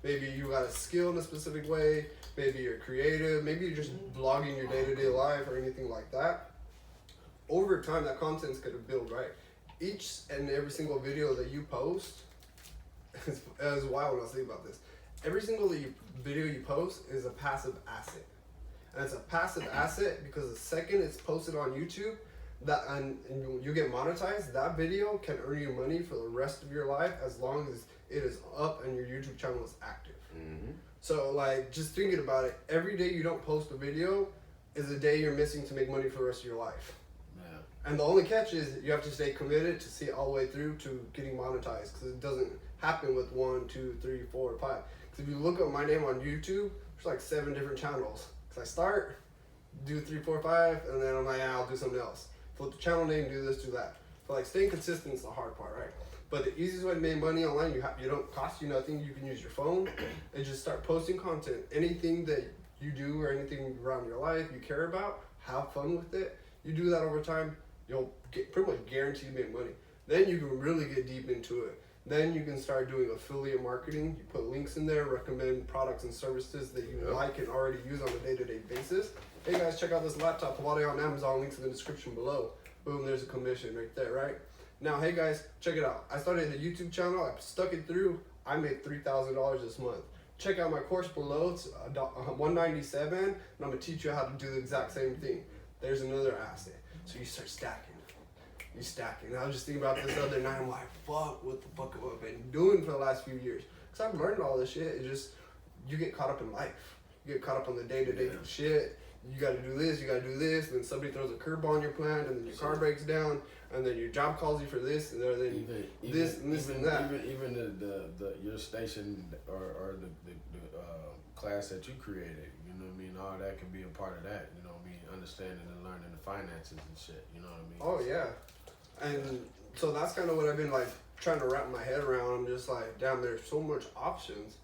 Maybe you got a skill in a specific way. Maybe you're creative. Maybe you're just vlogging your day-to-day life or anything like that. Over time, that content's gonna build, right? Each and every single video that you post, as wild when I was thinking about this. Every single video you post is a passive asset. And it's a passive asset because the second it's posted on YouTube, and you get monetized, that video can earn you money for the rest of your life as long as it is up and your YouTube channel is active.
Mm-hmm.
So like, just thinking about it, every day you don't post a video is a day you're missing to make money for the rest of your life.
Yeah.
And the only catch is you have to stay committed to see it all the way through to getting monetized, because it doesn't happen with 1, 2, 3, 4, 5. Because if you look up my name on YouTube, there's like 7 different channels. Because I start, do 3, 4, 5, and then I'm like, I'll do something else. Flip the channel name, do this, do that. So like, staying consistent is the hard part, right? But the easiest way to make money online, you don't cost you nothing. You can use your phone and just start posting content. Anything that you do or anything around your life you care about, have fun with it. You do that over time, you'll get pretty much guaranteed to make money. Then you can really get deep into it. Then you can start doing affiliate marketing. You put links in there, recommend products and services that you like and already use on a day-to-day basis. Hey guys, check out this laptop. While they're on Amazon, links in the description below. Boom, there's a commission right there, right? Now, hey guys, check it out. I started a YouTube channel. I stuck it through. I made $3,000 this month. Check out my course below. It's $197, and I'm gonna teach you how to do the exact same thing. There's another asset. So you start stacking. You stacking. I was just thinking about this the other night. I'm like, fuck, what the fuck have I been doing for the last few years? Because I've learned all this shit. It's just, you get caught up in life. You get caught up on the day-to-day shit. You gotta do this, you gotta do this, and then somebody throws a curveball on your plan, and then your car breaks down, and then your job calls you for this, and then this and that.
Even the your station or the class that you created, you know what I mean? All that can be a part of that, you know what I mean? Understanding and learning the finances and shit, you know what I mean?
Oh yeah, and so that's kind of what I've been like trying to wrap my head around. I'm just like, damn, there's so much options.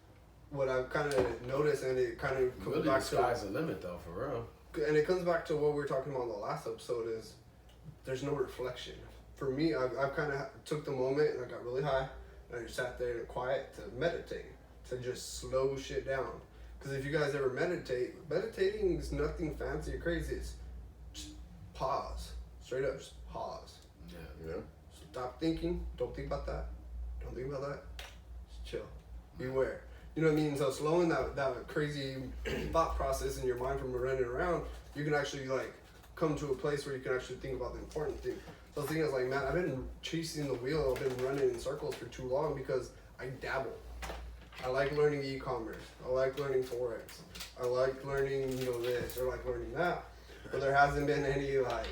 What I've kind of noticed, and it kind of comes
really
back
the sky's the limit though, for real.
And it comes back to what we were talking about in the last episode, is there's no reflection. For me, I've kind of took the moment and I got really high, and I just sat there and quiet to meditate, to just slow shit down. Because if you guys ever meditating is nothing fancy or crazy. It's just pause, straight up, just pause.
Yeah.
Stop thinking. Don't think about that. Don't think about that. Just chill. Beware. You know what I mean? So slowing that crazy thought process in your mind from running around, you can actually like come to a place where you can actually think about the important thing. So the thing is like, man, I've been chasing the wheel. I've been running in circles for too long because I dabble. I like learning e-commerce. I like learning Forex. I like learning, this or like learning that. But there hasn't been any like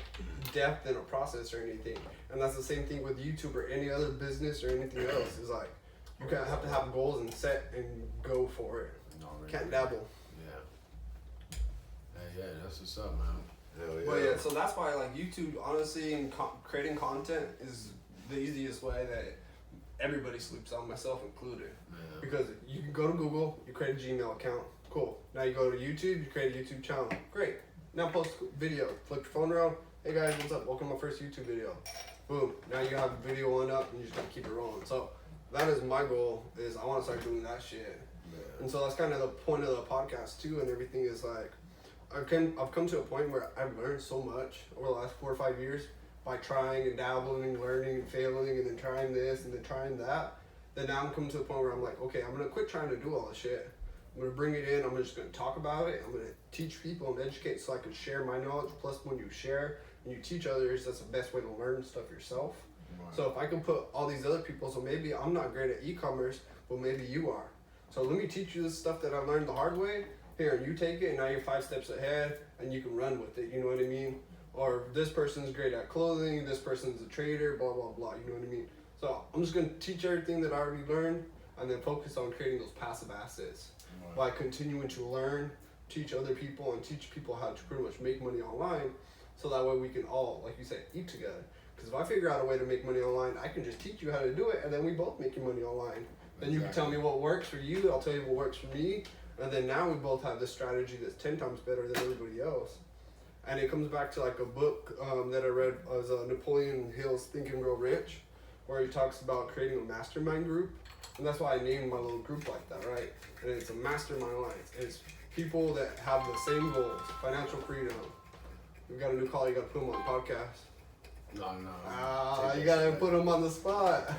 depth in a process or anything. And that's the same thing with YouTube or any other business or anything else. Is like, you kind of have to have goals and set and go for it. Can't dabble.
Yeah. Hey, yeah, that's what's up, man.
Hell yeah.
Well, yeah, so that's why like YouTube, honestly, and creating content is the easiest way that everybody sleeps on, myself included.
Yeah.
Because you can go to Google, you create a Gmail account, cool. Now you go to YouTube, you create a YouTube channel, great. Now post video, flip your phone around. Hey guys, what's up? Welcome to my first YouTube video. Boom. Now you have a video on up, and you just gotta keep it rolling. So that is my goal. Is I want to start doing that shit.
Yeah.
And so that's kind of the point of the podcast too, and everything is like, I've come to a point where I've learned so much over the last 4 or 5 years by trying and dabbling, learning and failing, and then trying this and then trying that. Then now I'm coming to a point where I'm like, okay, I'm gonna quit trying to do all this shit. I'm gonna bring it in. I'm just gonna talk about it. I'm gonna teach people and educate so I can share my knowledge. Plus, when you share and you teach others, that's the best way to learn stuff yourself.
Right.
So if I can put all these other people, so maybe I'm not great at e-commerce, but maybe you are. So let me teach you this stuff that I learned the hard way. Here, and you take it, and now you're 5 steps ahead, and you can run with it. You know what I mean? Or this person's great at clothing. This person's a trader. Blah blah blah. You know what I mean? So I'm just gonna teach everything that I already learned, and then focus on creating those passive assets by continuing to learn, teach other people, and teach people how to pretty much make money online. So that way we can all, like you said, eat together. Because if I figure out a way to make money online, I can just teach you how to do it, and then we both make money online. Then you can tell me what works for you, I'll tell you what works for me, and then now we both have this strategy that's 10 times better than everybody else. And it comes back to like a book that I read as Napoleon Hill's Think and Grow Rich, where he talks about creating a mastermind group And that's why I named my little group like that, right? And it's a mastermind alliance. It's people that have the same goals, financial freedom. We got a new caller, you gotta put him on the podcast.
No.
You gotta put him on the spot.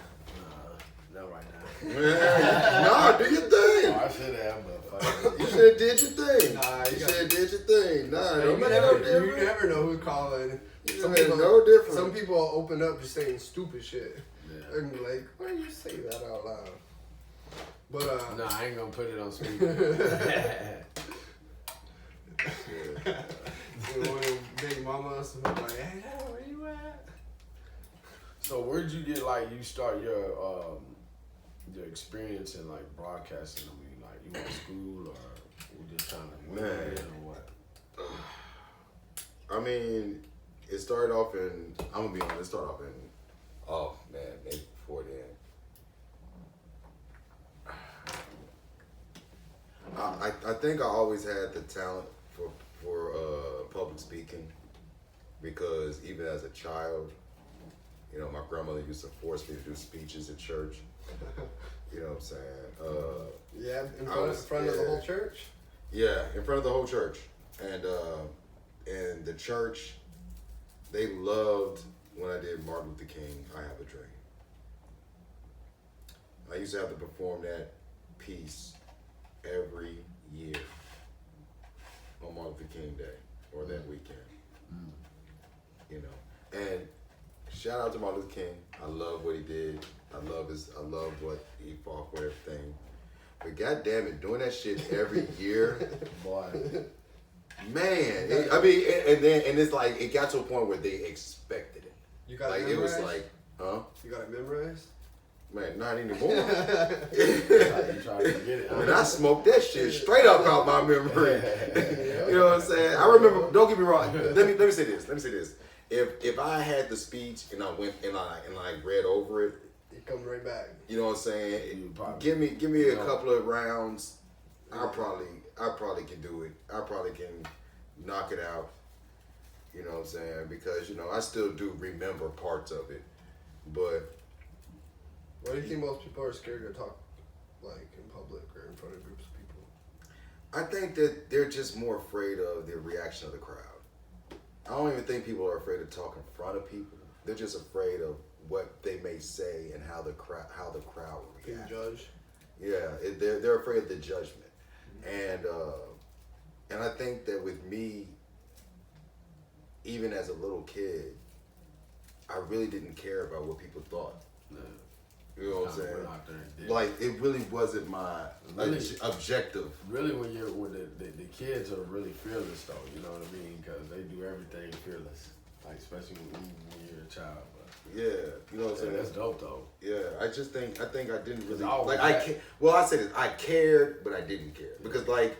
Not right now.
Nah, do your thing.
I should have, but fuck.
You should have did your thing.
Nah,
you should have did your thing. Nah,
Hey,
don't
you
make it no
never
different.
know who's calling.
You make it no different.
Some people open up just saying stupid shit.
Yeah.
And be like, why do you say that out loud? But
Nah, I ain't gonna put it on speaker.
one of your big mamas was like, hey, where you at?
So where'd you get like you start your experience in like broadcasting? I mean, like you went to school or you just trying to win it or what?
I mean, it started off in, I'm gonna be honest, it started off in, oh man, maybe before then. I think I always had the talent for public speaking, because even as a child, you know, my grandmother used to force me to do speeches at church. You know what I'm saying?
Yeah, in front of the whole church?
Yeah, in front of the whole church. And the church, they loved when I did Martin Luther King, I Have a Dream. I used to have to perform that piece every year on Martin Luther King Day or that weekend. You know, and shout out to Martin Luther King. I love what he did. I love what he fought for, everything. But goddamn it, doing that shit every year,
Boy.
man. And it's like it got to a point where they expected it.
You got
Like
it
it was
memorized?
like, huh?
You got it memorized?
Man, not anymore.
You trying to get it.
I mean, I smoked that shit straight up out my memory. You know what I'm saying? I remember. Don't get me wrong. Let me say this. If I had the speech and I went and I read over it,
It comes right back.
you know what I'm saying?
You probably-
Give me a couple of rounds. I probably can do it. I probably can knock it out. You know what I'm saying? Because, you know, I still do remember parts of it. But
Why do you think most people are scared to talk, like, in public or in front of groups of people?
I think that they're just more afraid of the reaction of the crowd. I don't even think people are afraid to talk in front of people. They're just afraid of what they may say and how the crowd will
Being
react.
judged?
Yeah, they're afraid of the judgment, and I think that with me, even as a little kid, I really didn't care about what people thought.
Yeah.
You know what I'm
Kinda
saying?
went out there and did.
Like it really wasn't my
Really?
objective.
Really, when the kids are really fearless though, you know what I mean? Because they do everything fearless, like especially when you're a child. But
Yeah, you know what I'm saying.
that's dope though.
Yeah, I think I didn't really
all
like.
that-
I say this. I cared, but I didn't care because like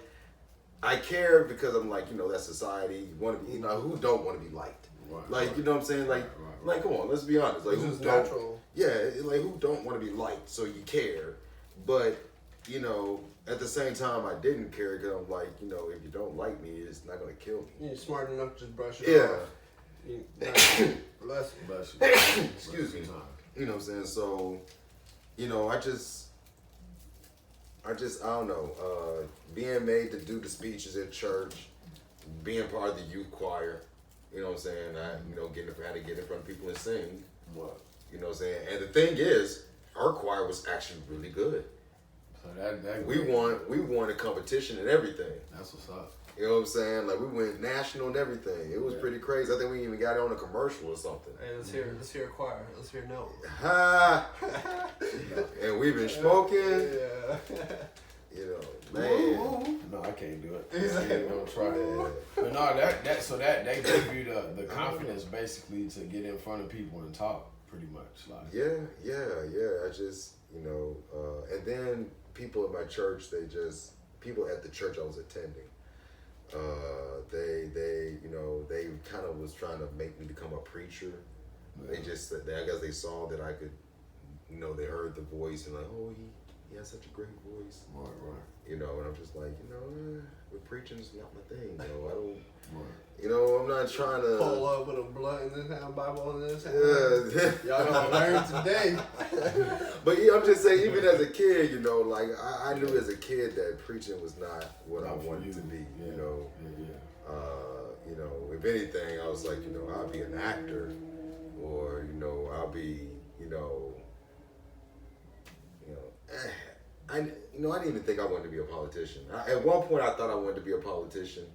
I cared because I'm like, you know, that's society. You want to be, you know, who don't want to be liked?
Right,
Like,
right.
you know what I'm saying? Like,
Right.
like, come on, let's be honest. Like,
This
who
is
don't?
natural.
Yeah, like who don't want to be liked? So you care, but you know, at the same time, I didn't care because I'm like, you know, if you don't like me, it's not gonna kill me.
You're smart enough to just brush it
Yeah.
off. Bless you.
Bless you.
Excuse me.
Bless you.
You know what I'm saying? So, you know, I don't know, being made to do the speeches at church, being part of the youth choir, you know what I'm saying? I had to get in front of people and sing,
What?
you know what I'm saying? And the thing is, our choir was actually really good.
So that
We won a competition and everything.
That's what's up.
You know what I'm saying? Like we went national and everything. It was pretty crazy. I think we even got it on a commercial or something.
Hey, let's hear a choir. Let's hear no.
Ha! And we've been smoking.
Yeah.
You know, man.
No, I can't do it.
He's like,
I ain't gonna try that. But no, that gave you the confidence basically to get in front of people and talk pretty much. Like
Yeah. I just, you know, and then people at my church, people at the church I was attending, they kind of was trying to make me become a preacher.
Yeah.
I guess they saw that I could, you know, they heard the voice and like, oh, he has such a great voice.
Right.
You know, and I'm just like, but preaching's not my thing, though. I don't,
Right.
I'm not trying to
Pull up with a blunt in this hand, Bible in this hand.
Yeah.
Y'all gonna learn today.
But yeah, I'm just saying, even as a kid, like I knew as a kid that preaching was not what I wanted to be.
Yeah.
If anything, I was like, I'll be an actor, or I'll be, I didn't even think I wanted to be a politician. At one point, I thought I wanted to be a politician,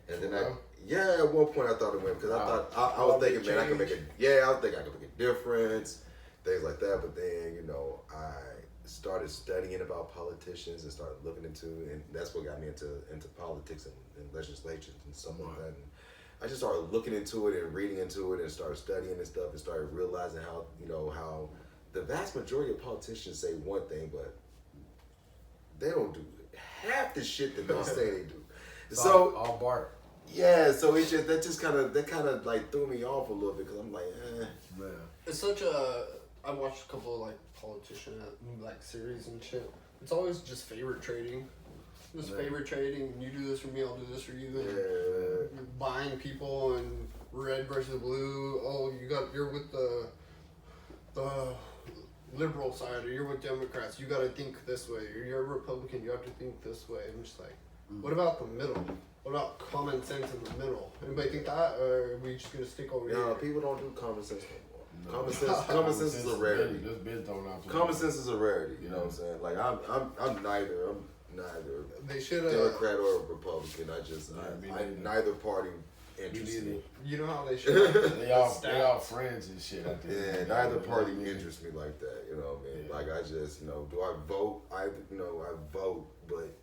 and then at one point I thought it went because I thought I was thinking, man, I could make I could make a difference, things like that. But then, I started studying about politicians and started looking into, and that's what got me into politics and legislation and stuff like that. And I just started looking into it and reading into it and started studying and stuff and started realizing how the vast majority of politicians say one thing, but they don't do half the shit that they say they do. So
all bark.
Yeah, so it's just that kind of like threw me off a little bit because I'm like,
Man.
It's such a. I watched a couple of like politician like series and shit. It's always just favor trading. Favor trading. You do this for me, I'll do this for you. And you're buying people and red versus blue. Oh, you're with the liberal side, or you're with Democrats. You got to think this way. Or you're a Republican. You have to think this way. I'm just like, what about the middle? What about common sense in the middle? Anybody think that, or are we just gonna stick over here?
No, people don't do common sense no more.
No.
Common sense is a rarity.
Just been thrown out.
Common sense is a rarity. You know what I'm saying? Like I'm neither.
They should
Democrat or Republican. Neither party interests me.
You know how they should.
They all friends and shit.
Yeah, neither party interests me like that. You know what I mean? Yeah. Like I just, do I vote? I vote, but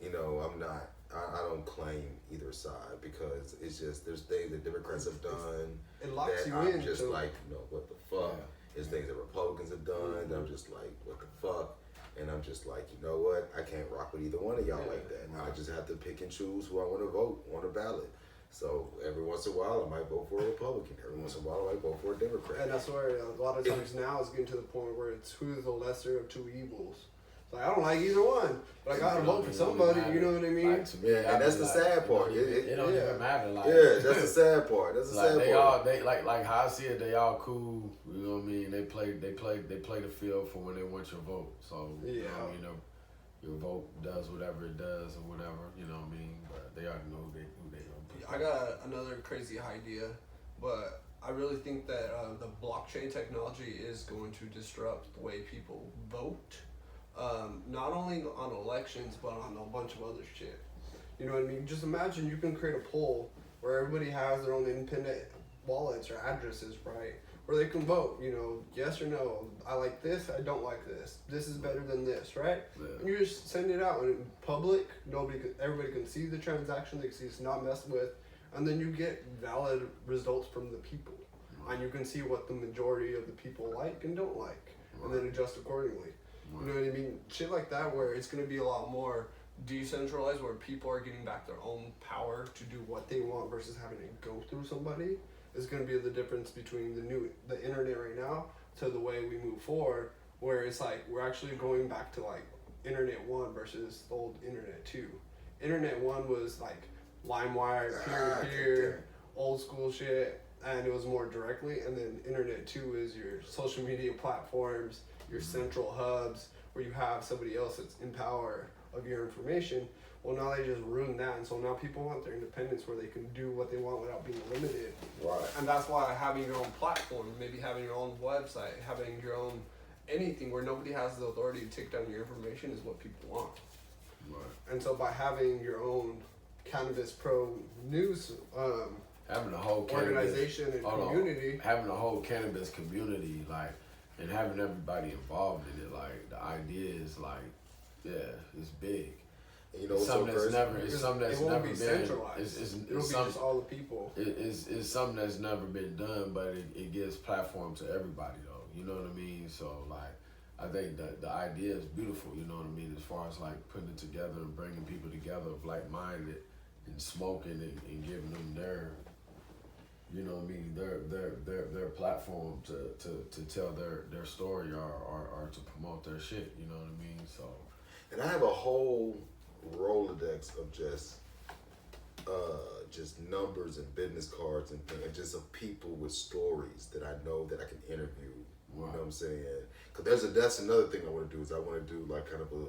I'm not. I don't claim either side because it's just there's things that Democrats have done
it locks
that
you
I'm
in
just
too.
like, what the fuck? Yeah. There's things that Republicans have done that I'm just like, what the fuck? And I'm just like, you know what? I can't rock with either one of y'all like that. And I just have to pick and choose who I want to vote on a ballot. So every once in a while, I might vote for a Republican. Every once in a while, I might vote for a Democrat.
And that's where a lot of times now is getting to the point where it's who's the lesser of two evils. Like, I don't like either one, but I gotta vote for somebody. You know what I mean?
And that's the sad part.
It don't even matter. Like,
yeah, that's the sad part. That's the sad part.
They like how I see it. They all cool. You know what I mean? They play the field for when they want your vote. So your vote does whatever it does or whatever. You know what I mean? But they already know who they gonna put.
I got another crazy idea, but I really think that the blockchain technology is going to disrupt the way people vote. Not only on elections, but on a bunch of other shit. You know what I mean? Just imagine you can create a poll where everybody has their own independent wallets or addresses, right? Where they can vote, yes or no. I like this, I don't like this. This is better than this, right?
Yeah.
And you just send it out in public. Everybody can see the transaction. They can see it's not messed with. And then you get valid results from the people. Right. And you can see what the majority of the people like and don't like. Right. And then adjust accordingly. You know what I mean? Shit like that where it's going to be a lot more decentralized, where people are getting back their own power to do what they want versus having to go through somebody is going to be the difference between the internet right now to the way we move forward, where it's like we're actually going back to like internet 1 versus the old internet 2. Internet 1 was like LimeWire, peer-to-peer, old school shit, and it was more directly, and then internet 2 is your social media platforms, your central hubs where you have somebody else that's in power of your information. Well, now they just ruined that, and so now people want their independence where they can do what they want without being limited.
Right.
And that's why having your own platform, maybe having your own website, having your own anything where nobody has the authority to take down your information is what people want.
Right.
And so by having your own Cannabis Pro news
having a whole
organization and community.
Having a whole cannabis community, like, and having everybody involved in it, like, the idea is like, it's big.
And
it's something that's never been
centralized. It'll be just all the people.
It's something that's never been done, but it gives platform to everybody though. You know what I mean? So like, I think that the idea is beautiful. You know what I mean? As far as like putting it together and bringing people together of like minded and smoking and giving them you know what I mean, their platform to tell their story or to promote their shit, you know what I mean? So
And I have a whole Rolodex of just numbers and business cards and things, just of people with stories that I know that I can interview. You know what I'm saying? Because that's another thing I want to do is I want to do like kind of a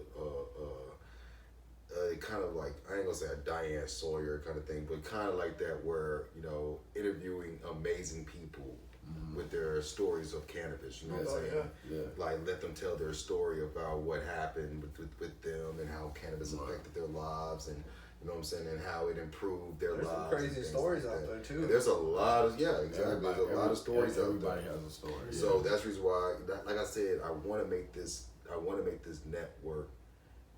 kind of like, I ain't gonna say a Diane Sawyer kind of thing, but kind of like that where, you know, interviewing amazing people with their stories of cannabis, you know what I'm saying?
yeah.
Like let them tell their story about what happened with them and how cannabis affected their lives, and you know what I'm saying, and how it improved their
There's
lives.
some crazy stories
like
out
that.
there too.
And there's a lot of exactly. There's a lot of stories out there.
Everybody has a story. Yeah.
So that's the reason why, like I said, I want to make this network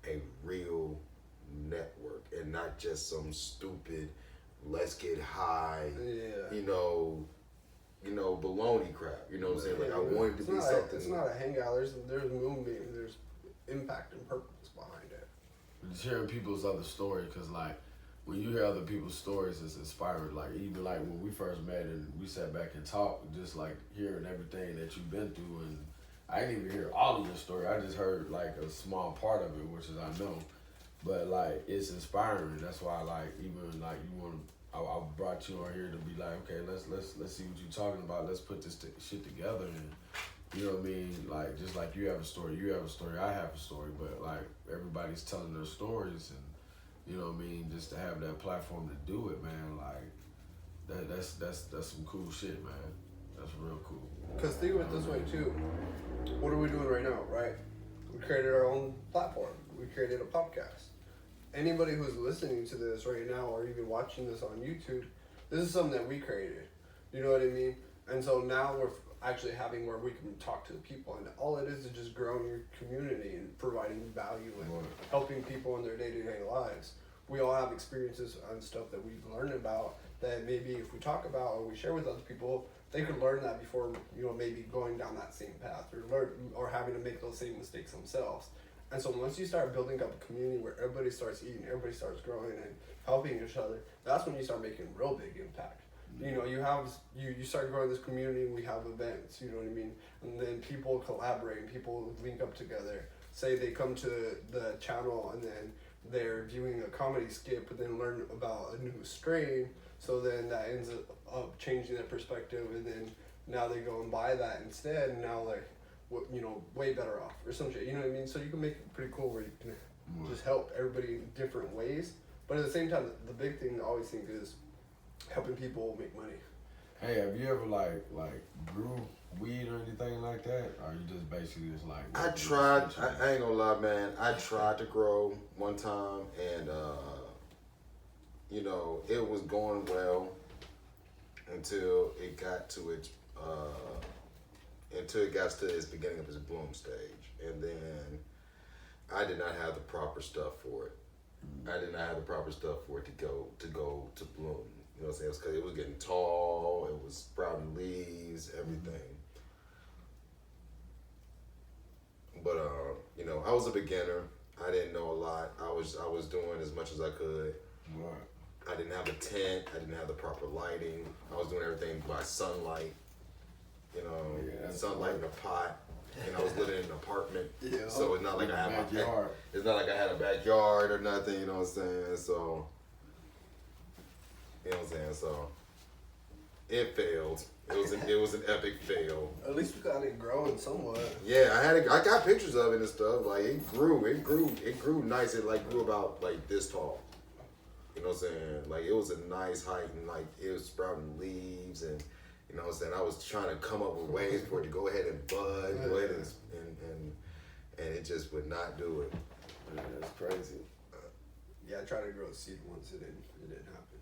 a real network and not just some stupid let's get high, you know, baloney crap. You know what I'm saying? Like I want it to be something.
It's not a hangout. There's movement. There's impact and purpose behind it.
Just hearing people's other story, because like when you hear other people's stories, it's inspiring. Like even like when we first met and we sat back and talked, just like hearing everything that you've been through, and I didn't even hear all of your story. I just heard like a small part of it, which is I know, but like it's inspiring. That's why like even like you want to. I brought you on here to be like, okay, let's see what you're talking about. Let's put this shit together, and you know what I mean. Like just like you have a story, I have a story, but like everybody's telling their stories, and you know what I mean. Just to have that platform to do it, man. Like that's some cool shit, man. That's real cool.
Because think of it this way too. What are we doing right now, right? We created our own platform. We created a podcast. Anybody who's listening to this right now or even watching this on YouTube, this is something that we created. You know what I mean? And so now we're actually having where we can talk to the people, and all it is just growing your community and providing value and helping people in their day-to-day lives. We all have experiences and stuff that we've learned about that maybe if we talk about or we share with other people, they could learn that before, you know, maybe going down that same path or having to make those same mistakes themselves. And so once you start building up a community where everybody starts eating, everybody starts growing and helping each other, that's when you start making a real big impact. You know, you start growing this community, we have events, you know what I mean? And then people collaborate, people link up together. Say they come to the channel and then they're viewing a comedy skit, but then learn about a new strain. So then that ends up changing their perspective, and then now they go and buy that instead, and now they're, you know, way better off or some shit, you know what I mean? So you can make it pretty cool where you can just help everybody in different ways. But at the same time, the big thing I always think is helping people make money.
Hey, have you ever like grew weed or anything like that? Or you just basically just like...
I tried, I ain't gonna lie, man. I tried to grow one time, and you know, it was going well until it got to its beginning of its bloom stage, and then I did not have the proper stuff for it. I did not have the proper stuff for it to go to bloom. You know what I'm saying? It was because it was getting tall, it was sprouting leaves, everything. But you know, I was a beginner. I didn't know a lot. I was doing as much as I could. I didn't have a tent. I didn't have the proper lighting. I was doing everything by sunlight. You know, sunlight in a pot. And I was living in an apartment, so it's not like I had it's not like I had a backyard or nothing. You know what I'm saying? So, you know what I'm saying? So, it failed. It was an epic fail.
At least we got it growing somewhat.
Yeah, I got pictures of it and stuff. Like it grew nice. It like grew about like this tall. You know what I'm saying? Like it was a nice height, and like it was sprouting leaves, and you know what I'm saying? I was trying to come up with ways for it to go ahead and bud, go ahead and it just would not do it.
Yeah, that's crazy.
Yeah, I tried to grow a seed once, it didn't happen.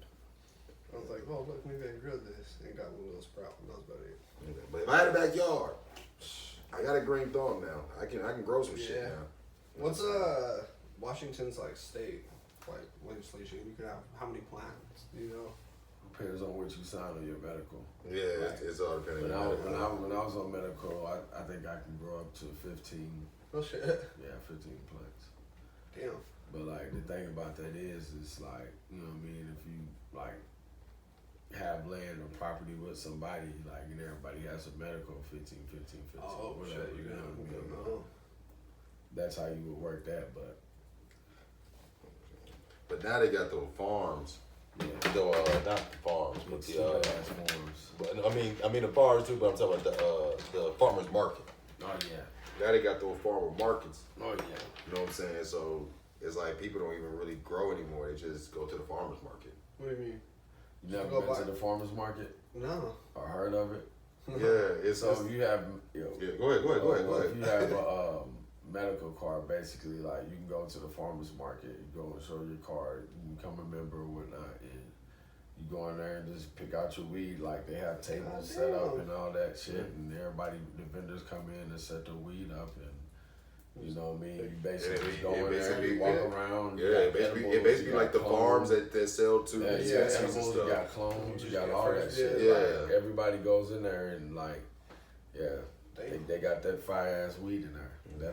I was like, oh look, maybe I can grow this, and got one little sprout, and that was about it.
Okay. But if I had a backyard, I got a green thumb now. I can grow some shit now.
What's Washington's like state like legislation? You can have how many plants? You know.
Depends on what you sign on your medical.
Yeah, like, it's all depending on
when I was on medical, I think I can grow up to 15.
Oh shit.
Yeah, 15 plants.
Damn.
But like the thing about that is like, you know what I mean, if you like have land or property with somebody, like, and everybody has a medical 15,
Oh,
whatever,
shit,
you know what I mean?
know.
That's how you would work that, but
now they got those farms.
yeah.
Not the farms, but
It's
the
ass forms.
but I mean the farms too. But I'm talking about the farmers market.
Oh yeah.
Now they got those farmer markets.
Oh yeah.
You know what I'm saying? So it's like people don't even really grow anymore. They just go to the farmers market.
What do you mean?
You never
Go
been
buy-
to the farmers market
No.
or heard of it?
Yeah, it's
So if you have, you know,
yeah. Go ahead.
If you have a medical card, basically, like you can go to the farmers market, you go and show your card, you become a member or whatnot, and you go in there and just pick out your weed. Like they have tables set up and all that shit, and everybody, the vendors come in and set their weed up, and you know what I mean. You basically just go in there, you walk around.
Yeah, it basically like the farms that sell to
yeah, you got edibles, you got clones, you got all that shit.
Yeah.
Like, everybody goes in there and like, yeah, they got that fire ass weed in there.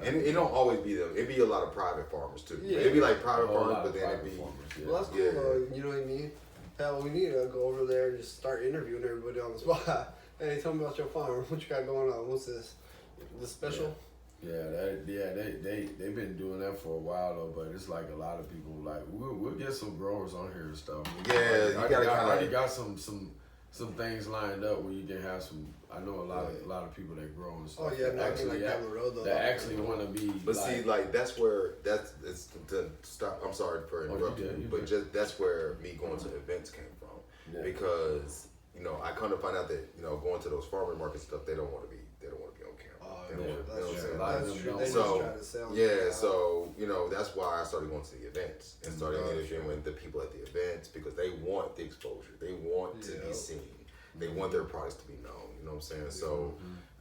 And it don't always be them. It be a lot of private farmers too.
Yeah.
It be like private
A whole
farmers,
lot
but
of
then it
private
be
farmers, yeah.
Well, that's cool.
Yeah.
You know what I mean? Hell, we need to go over there and just start interviewing everybody on the spot. Hey, tell me about your farm. What you got going on? What's this? This special?
They've been doing that for a while though, but it's like a lot of people like we'll get some growers on here and stuff.
Yeah, you gotta
I already
kinda-
got some things lined up where you can have some. I know a lot of people that grow and stuff.
Oh yeah,
that
not
actually
like down the road though.
that actually want to be.
But see, like that's where it's to stop. I'm sorry for interrupting,
you
but
did.
just that's where me going to events came from.
Yeah.
Because I kind of find out that going to those farmer market stuff, they don't want to be on camera. They don't
yeah,
wanna-
that's
you know what I'm
true.
saying?
A lot of
That's
them
true.
don't.
They just
So
try to sell.
yeah, so that's why I started going to the events and started
Oh,
interviewing the people at the events because they want the exposure, they want to
Yeah.
be seen, they want their products to be known. You know what I'm saying? So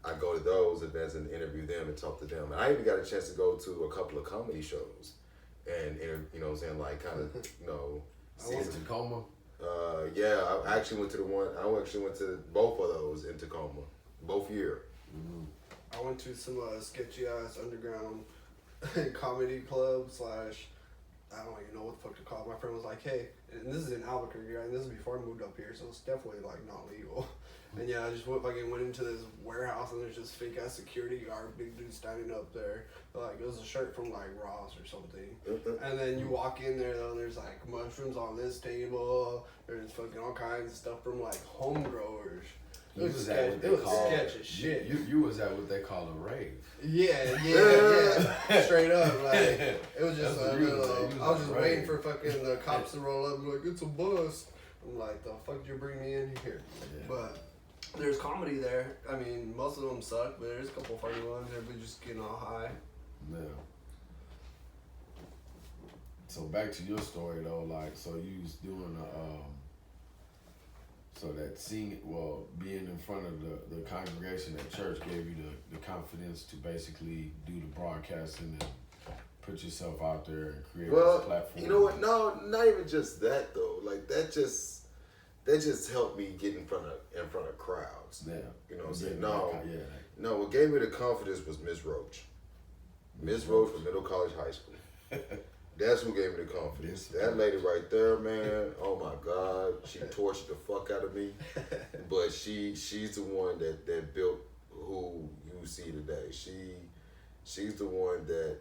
I go to those events and interview them and talk to them. And I even got a chance to go to a couple of comedy shows and you know what I'm saying, like kind of see
In Tacoma.
yeah, I actually went to both of those in Tacoma, both year.
I went to some sketchy ass underground comedy club / I don't even know what the fuck to call it. My friend was like, hey, and this is in Albuquerque, right? And this is before I moved up here, so it's definitely like not legal. And yeah, I just went into this warehouse and there's just fake ass security guard, big dude standing up there. Like it was a shirt from like Ross or something. And then you walk in there though, and there's like mushrooms on this table. There's fucking all kinds of stuff from like home growers. It was sketch. It was sketch as shit.
You was at what they call a rave.
Yeah. Straight up, like it was just
That's
a
what you was
little.
saying. You was
I was
like,
just
right.
waiting for fucking the cops to roll up and be like, it's a bus. I'm like, the fuck did you bring me in here?
Yeah.
But there's comedy there. I mean, most of them suck, but there's a couple funny ones. Everybody just getting all high.
Yeah. So back to your story though, like so you was doing so that being in front of the congregation at church gave you the confidence to basically do the broadcasting and put yourself out there and create this platform.
You know what? No, not even just that though. Like that just helped me get in front of crowds.
Yeah.
You know what I'm
Yeah,
saying?
yeah.
No, what gave me the confidence was Miss Roach. Miss Roach from Middle College High School. That's who gave me the confidence. That lady right there, man. Oh my God, she tortured the fuck out of me. But she's the one that built who you see today. She's the one that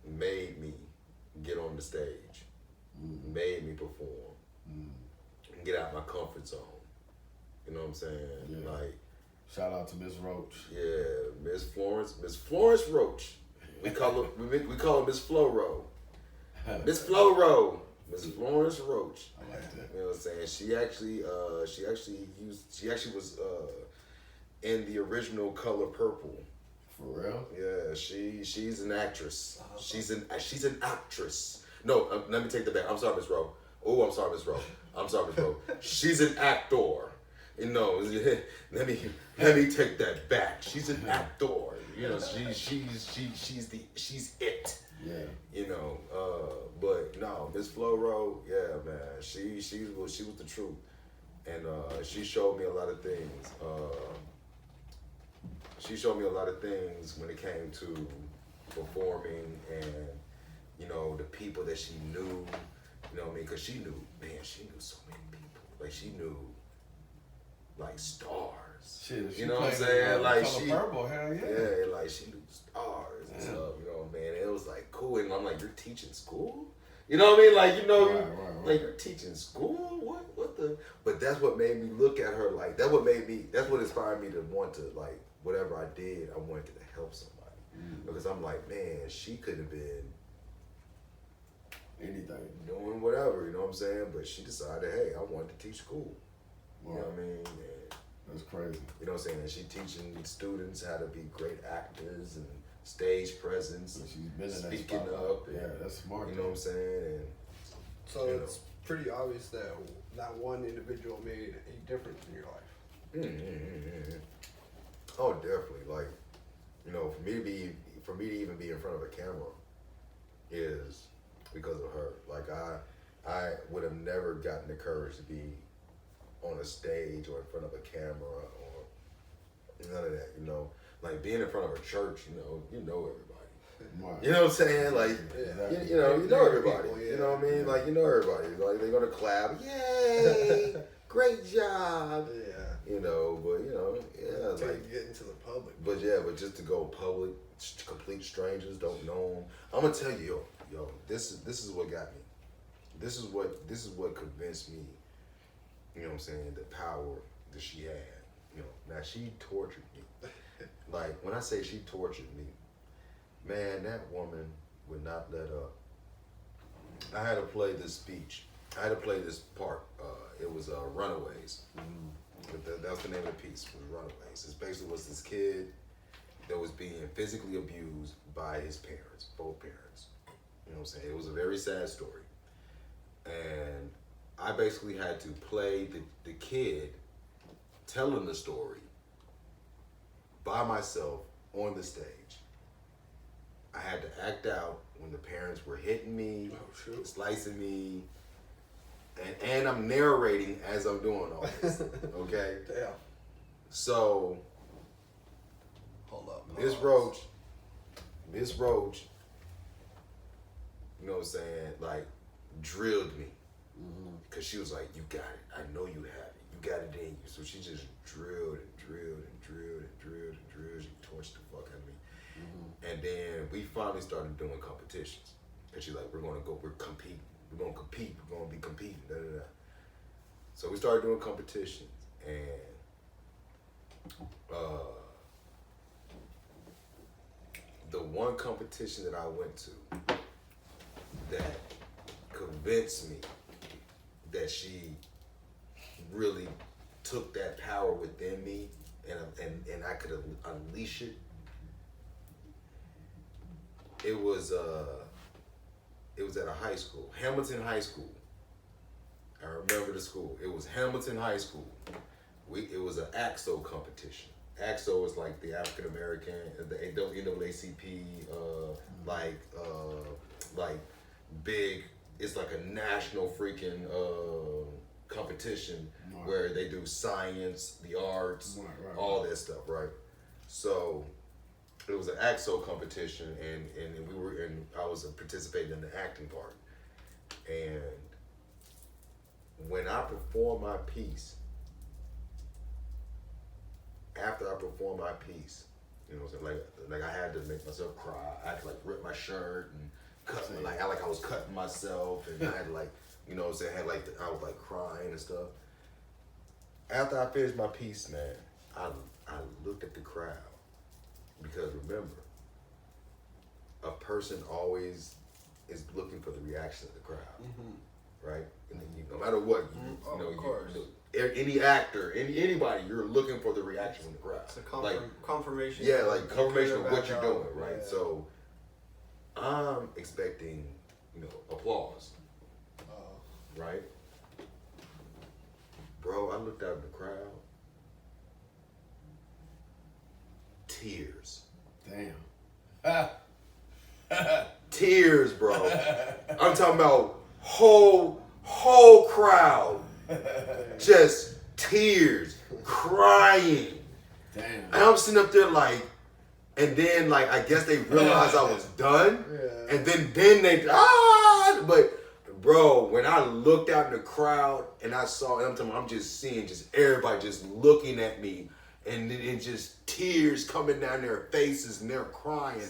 made me get on the stage, made me perform, and get out my comfort zone. You know what I'm saying?
Yeah.
Like,
shout out to Miss Roach.
yeah, Miss Florence Roach. We call her Miss Floro. Miss Floro. Miss Florence Roach.
I like that.
You know what I'm saying? She actually was in the original Color Purple.
For real?
Yeah, she's an actress. She's an actress. No, let me take that back. I'm sorry, Miss Rowe. Oh, I'm sorry, Miss Rowe. She's an actor. You know, let me take that back. She's an actor. You know, she's it.
Yeah.
You know, but no, Miss Floro, yeah, man, she was the truth, and she showed me a lot of things. She showed me a lot of things when it came to performing, and the people that she knew. You know what I mean? Because she knew so many people. like she knew like stars.
Shit,
You know what I'm saying? Like
Color
she,
Purple, hell yeah.
yeah, like she knew stars and stuff. You know, man, it was like cool. And I'm like, you're teaching school? You know what I mean? Like, you know,
Right.
like you're teaching school? What the? But that's what made me look at her like. That's what inspired me to want to like whatever I did. I wanted to help somebody because I'm like, man, she could have been
anything
doing whatever. You know what I'm saying? But she decided, hey, I wanted to teach school. You know what I mean? And,
that's crazy.
you know what I'm saying? And she teaching students how to be great actors and stage presence and
she's been in
speaking
that
up. And,
yeah, that's smart.
You know what I'm saying? And
So it's pretty obvious that that one individual made a difference in your life.
Oh, definitely. Like, you know, for me to even be in front of a camera is because of her. Like, I would have never gotten the courage to be on a stage or in front of a camera or none of that. You know, like being in front of a church. You know everybody.
Right.
You know what I'm saying? Like, you know everybody.
People, yeah.
You know what I mean? Like, you know everybody. Like, they're gonna clap. Yay! Great job.
Yeah.
You know, but you know, yeah,
Until
like,
you get into the public.
but just to go public, complete strangers, don't know them. I'm gonna tell you, yo, this is what got me. This is what convinced me. You know what I'm saying? The power that she had. You know, now she tortured me. Like when I say she tortured me, man, that woman would not let up. I had to play this speech. I had to play this part. It was Runaways. That's the name of the piece, was Runaways. It basically was this kid that was being physically abused by his parents, both parents. You know what I'm saying? It was a very sad story. And I basically had to play the kid telling the story by myself on the stage. I had to act out when the parents were hitting me, slicing me, and I'm narrating as I'm doing all this. Okay?
Damn.
So
Hold up.
Miss Roach, you know what I'm saying, like drilled me. Because she was like, you got it. I know you have it. You got it in you. So she just drilled and drilled and drilled and drilled and drilled. She torched the fuck out of me. And then we finally started doing competitions. And she's like, we're competing. We're going to compete. We're going to be competing. Da, da, da. So we started doing competitions. And the one competition that I went to that convinced me that she really took that power within me and I could unleash it. It was at a high school, Hamilton High School. I remember the school. It was Hamilton High School. It was an AXO competition. AXO is like the African American, the NAACP, like big. It's like a national freaking competition where they do science, the arts, all that stuff, right? So it was an AXO competition, and I was participating in the acting part. And when I performed my piece, after I performed my piece, you know what I'm saying, like I had to make myself cry. I had to like rip my shirt and cut, I was cutting myself, and I had to like, you know what I'm saying, I was like crying and stuff. After I finished my piece, man, I looked at the crowd, because remember, a person always is looking for the reaction of the crowd, right? And then no matter what, you know,
of course.
Any actor, anybody, you're looking for the reaction from the crowd.
It's a confirmation.
Yeah, like confirmation of what you're doing,
job.
right?
Yeah.
So I'm expecting, you know, applause, right? Bro, I looked out in the crowd. Tears.
Damn.
Tears, bro. I'm talking about whole crowd. Just tears, crying.
Damn.
And I'm sitting up there like, and then like I guess they realized I was done.
Yeah.
And then they but bro, when I looked out in the crowd and I saw, I'm just seeing just everybody just looking at me, and then just tears coming down their faces and they're crying,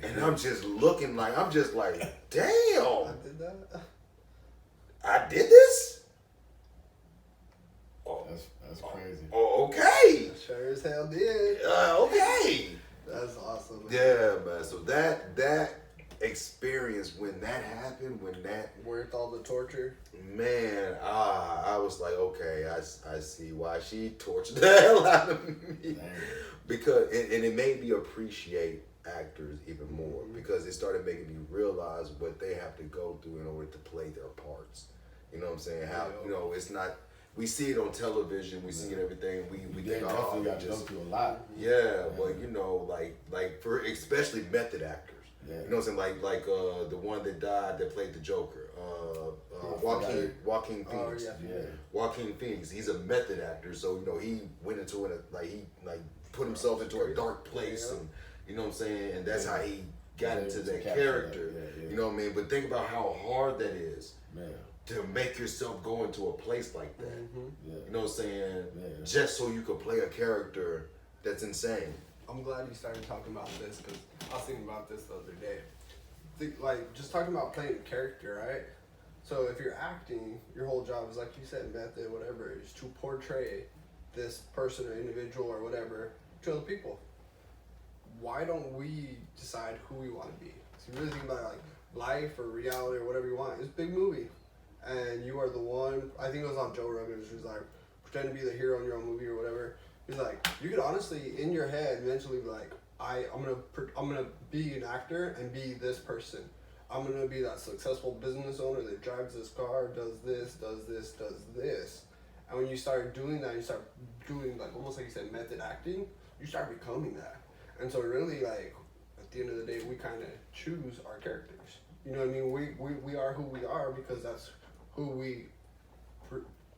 and I'm just looking like, damn,
I did that.
I did this. Oh,
that's crazy.
Oh, okay.
Sure as hell did.
Okay.
That's awesome. Man.
Yeah, man. So that experience, when that happened,
worth all the torture.
Man, I was like, okay, I see why she tortured the hell out of me.
Damn.
Because and it made me appreciate actors even more, because it started making me realize what they have to go through in order to play their parts. You know what I'm saying? How it's not. We see it on television. We see it everything. We think,
definitely got to go through a lot.
Yeah, but like for especially method actors.
Yeah.
You know what I'm saying? Like the one that died that played the Joker, Joaquin Phoenix.
Oh, yeah.
Joaquin Phoenix. He's a method actor, so he went into he put himself into a dark place, and you know what I'm saying, and that's how he got into that character. Yeah. You know what I mean? But think about how hard that is. Man. To make yourself go into a place like that. Yeah. You know what I'm saying? Yeah. Just so you could play a character that's insane.
I'm glad you started talking about this, because I was thinking about this the other day. Just talking about playing a character, right? So if you're acting, your whole job is, like you said, method, whatever, is to portray this person or individual or whatever to other people. Why don't we decide who we want to be? So you really think about life or reality or whatever you want. It's a big movie. And you are the one, I think it was on Joe Rogan, which was pretend to be the hero in your own movie or whatever. He's like, you could honestly, in your head, mentally be like, I'm gonna be an actor and be this person. I'm gonna be that successful business owner that drives this car, does this, does this, does this. And when you start doing that, you start doing almost like you said, method acting, you start becoming that. And so really at the end of the day, we kind of choose our characters. You know what I mean? We are who we are because that's who we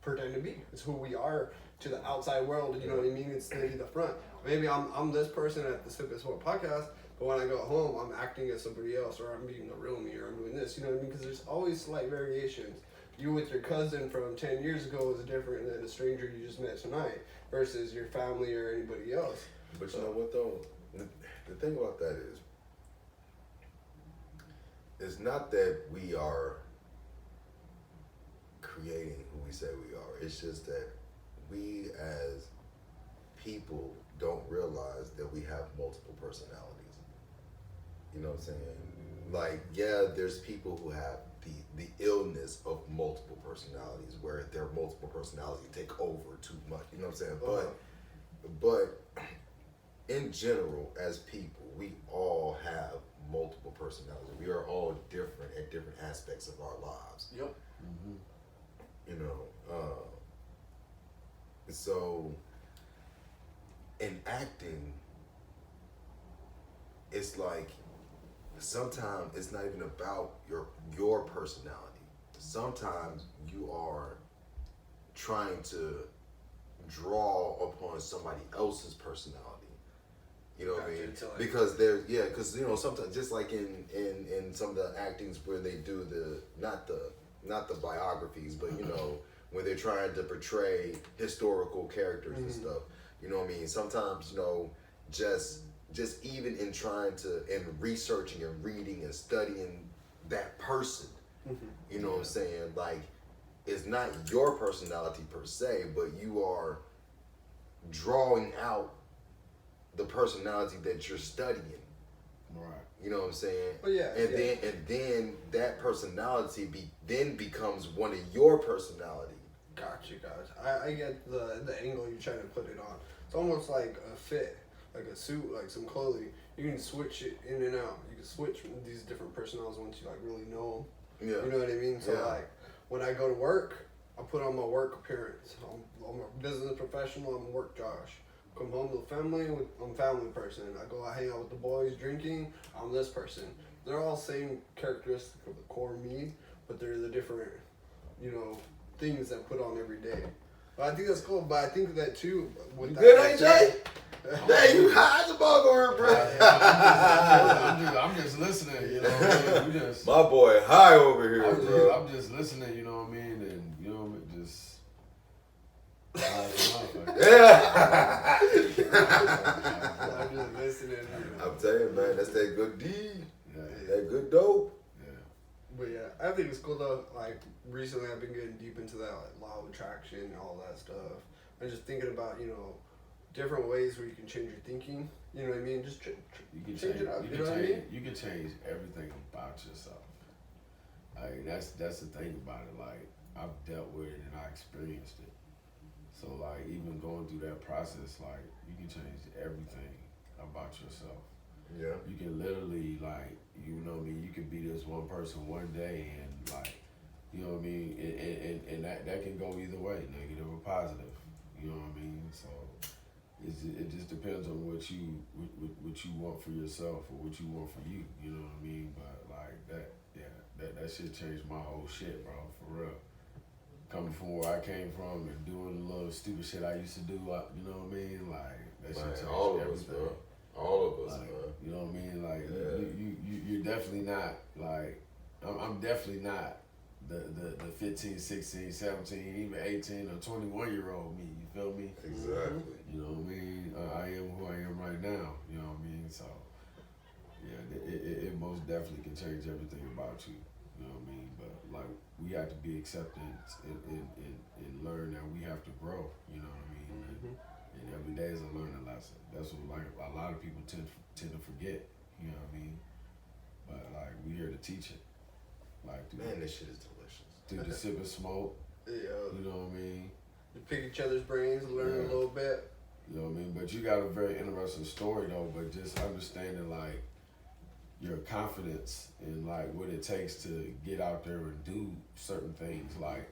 pretend to be. It's who we are to the outside world. You know what I mean? It's maybe the front. Maybe I'm this person at the Sip and Smoke podcast, but when I go home, I'm acting as somebody else, or I'm being the real me, or I'm doing this. You know what I mean? Because there's always slight variations. You with your cousin from 10 years ago is different than a stranger you just met tonight versus your family or anybody else.
But you know what though? The thing about that is, it's not that we are creating who we say we are. It's just that we as people don't realize that we have multiple personalities. You know what I'm saying? There's people who have the illness of multiple personalities, where their multiple personalities take over too much. You know what I'm saying? But in general, as people, we all have multiple personalities. We are all different at different aspects of our lives.
Yep.
Mm-hmm.
You know, so in acting, it's like sometimes it's not even about your personality. Sometimes you are trying to draw upon somebody else's personality. You know what I mean? Because sometimes, just like in some of the actings where they do not the biographies, but when they're trying to portray historical characters and stuff. You know what I mean? Sometimes, just even in trying to, and researching and reading and studying that person, you know what I'm saying? It's not your personality per se, but you are drawing out the personality that you're studying.
Right.
You know what I'm saying?
But yeah.
And then that personality then becomes one of your personality.
Gotcha. I get the angle you're trying to put it on. It's almost like a fit, like a suit, like some clothing. You can switch it in and out. You can switch these different personalities once you really know them. Yeah. You know what I mean? So when I go to work, I put on my work appearance. I'm a business professional. I'm a work Josh. Come home to the family, I'm a family person. I go out hang out with the boys drinking, I'm this person. They're all same characteristics of the core me, but they're the different, things that put on every day. But I think that's cool. But I think that too with that.
Good, AJ? Hey, you high as a bug over, bro.
I'm just listening, you know what I mean?
My boy high over here, bro.
I'm just listening, you know what I mean? And, you know what I mean? Just...
Yeah.
I'm just listening.
I'm telling you, man, that's that good D.
Yeah.
That good dope.
Yeah.
But yeah, I think it's cool though. Like recently, I've been getting deep into that like law of attraction and all that stuff. I'm just thinking about different ways where you can change your thinking. You know what I mean? Just
You can
change
change
it up.
You
You
can
know what I
change.
mean?
You can change everything about yourself. Like that's the thing about it. Like I've dealt with it and I experienced it. So like even going through that process, like you can change everything about yourself.
Yeah.
You can literally like, you know what I mean, you can be this one person one day and like, you know what I mean, and that can go either way, negative or positive. You know what I mean? So it just depends on what you want for yourself or what you want for you. You know what I mean? But like that shit changed my whole shit, bro, for real. Coming from where I came from and doing the little stupid shit I used to do, you know what I mean? Like that shit changed
all of
everything.
us, bro. All of us,
Like,
man.
you know what I mean? Like
Yeah.
you're definitely not like I'm definitely not the 15, 16, 17, even 18 or 21-year-old me. You feel me?
Exactly.
You know what I mean? I am who I am right now. You know what I mean? So yeah, it most definitely can change everything about you. You know what I mean? But like we have to be accepting and learn that we have to grow. You know what I mean? And every day is a learning lesson. That's what like a lot of people tend to forget. You know what I mean? But like we here to teach it. Like
Man, this shit is delicious.
through the sip and smoke.
Yeah.
You know what I mean?
You pick each other's brains, learn a little bit.
You know what I mean? But you got a very interesting story though. But just understanding like your confidence and like what it takes to get out there and do certain things, like,